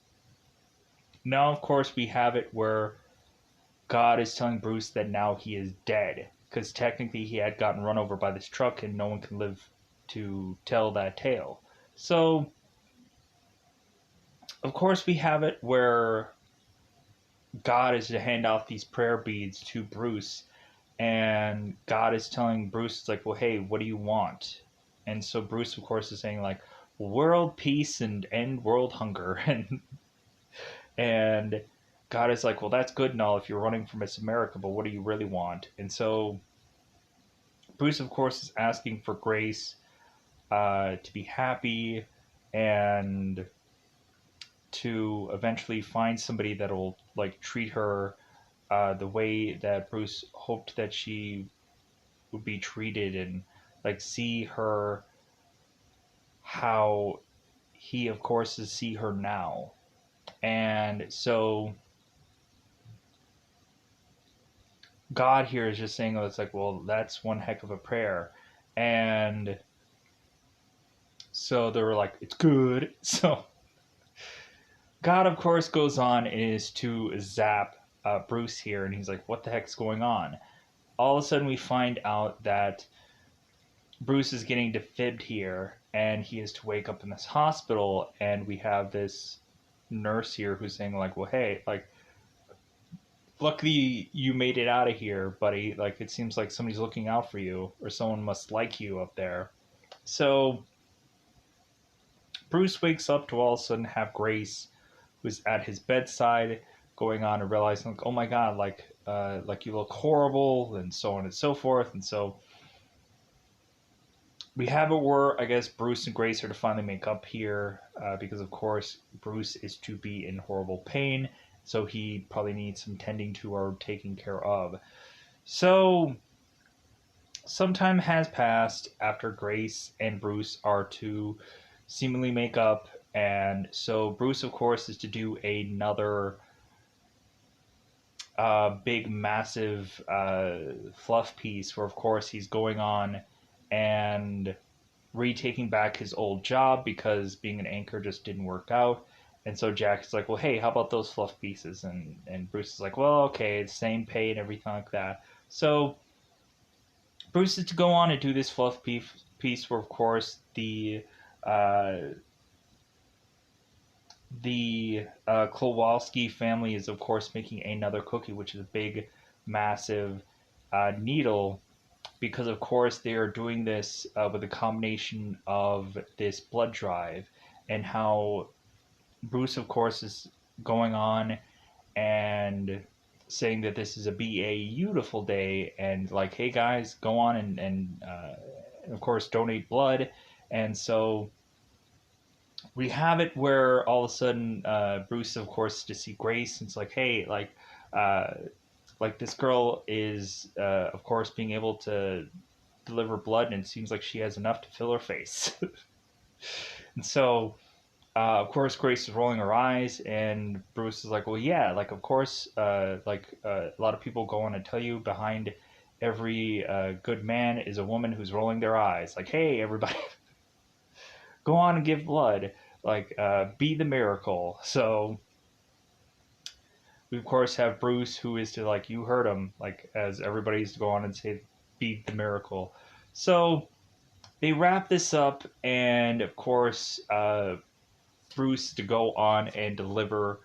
now, of course, we have it where God is telling Bruce that now he is dead. Because technically he had gotten run over by this truck and no one can live to tell that tale. So, of course, we have it where God is to hand off these prayer beads to Bruce. And God is telling Bruce, it's like, well, hey, what do you want? And so Bruce, of course, is saying, like, world peace and end world hunger. And God is like, well, that's good and all if you're running from Miss America, but what do you really want? And so Bruce, of course, is asking for grace, to be happy, and to eventually find somebody that'll like treat her the way that Bruce hoped that she would be treated, and like see her how he, of course, is see her now. And so God here is just saying, oh, it's like, well, that's one heck of a prayer. And so they were like, it's good. So God, of course, goes on and is to zap Bruce here. And he's like, what the heck's going on? All of a sudden, we find out that Bruce is getting defibbed here. And he is to wake up in this hospital. And we have this nurse here who's saying, like, well, hey, like, luckily you made it out of here, buddy. Like, it seems like somebody's looking out for you, or someone must like you up there. So Bruce wakes up to all of a sudden have Grace, who's at his bedside, going on and realizing, like, oh my god, like you look horrible, and so on and so forth. And so we have it where I guess Bruce and Grace are to finally make up here, because of course Bruce is to be in horrible pain, so he probably needs some tending to or taking care of. So some time has passed after Grace and Bruce are to seemingly make up, and so Bruce, of course, is to do another big, massive fluff piece where, of course, he's going on and retaking back his old job because being an anchor just didn't work out. And so Jack is like, well, hey, how about those fluff pieces? And Bruce is like, well, okay, it's same pay and everything like that. So Bruce is to go on and do this fluff piece where, of course, uh, the Kowalski family is, of course, making another cookie, which is a big, massive needle because of course they are doing this with a combination of this blood drive, and how Bruce, of course, is going on and saying that this is a beautiful day, and like, hey guys, go on and of course donate blood. And so we have it where all of a sudden Bruce, of course, to see Grace, and it's like, hey, uh, like this girl is of course being able to deliver blood, and it seems like she has enough to fill her face. And so of course, Grace is rolling her eyes, and Bruce is like, "Well, yeah, like of course, a lot of people go on and tell you behind every good man is a woman who's rolling their eyes. Like, hey, everybody, go on and give blood. Like, be the miracle." So we of course have Bruce, who is to, like, you heard him, like, as everybody's to go on and say, "Be the miracle." So they wrap this up, and of course, Bruce to go on and deliver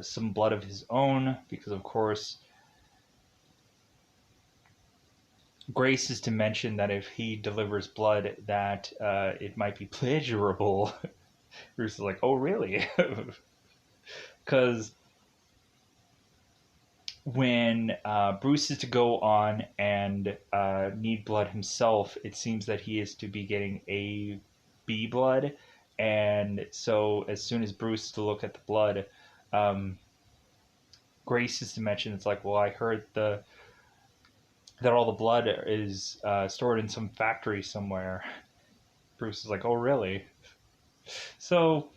some blood of his own, because of course Grace is to mention that if he delivers blood that it might be pleasurable. Bruce is like, oh really? Because when Bruce is to go on and need blood himself, it seems that he is to be getting a B blood. And so as soon as Bruce is to look at the blood, um, Grace is to mention, it's like, well, I heard that all the blood is stored in some factory somewhere. Bruce is like, oh really? So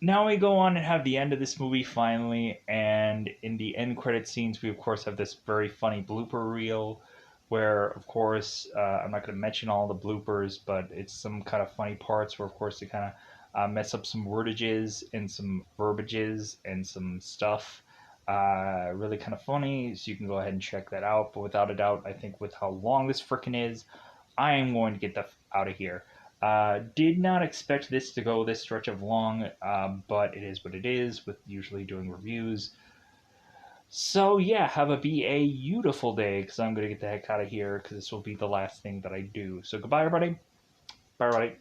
now we go on and have the end of this movie finally, and in the end credit scenes, we of course have this very funny blooper reel, where of course I'm not going to mention all the bloopers, but it's some kind of funny parts where of course they kind of mess up some wordages and some verbages and some stuff. Really kind of funny, so you can go ahead and check that out. But without a doubt, I think with how long this frickin' is, I am going to get the out of here. Did not expect this to go this stretch of long, but it is what it is with usually doing reviews. So yeah, have a beautiful day, because I'm going to get the heck out of here, because this will be the last thing that I do. So goodbye, everybody. Bye, everybody.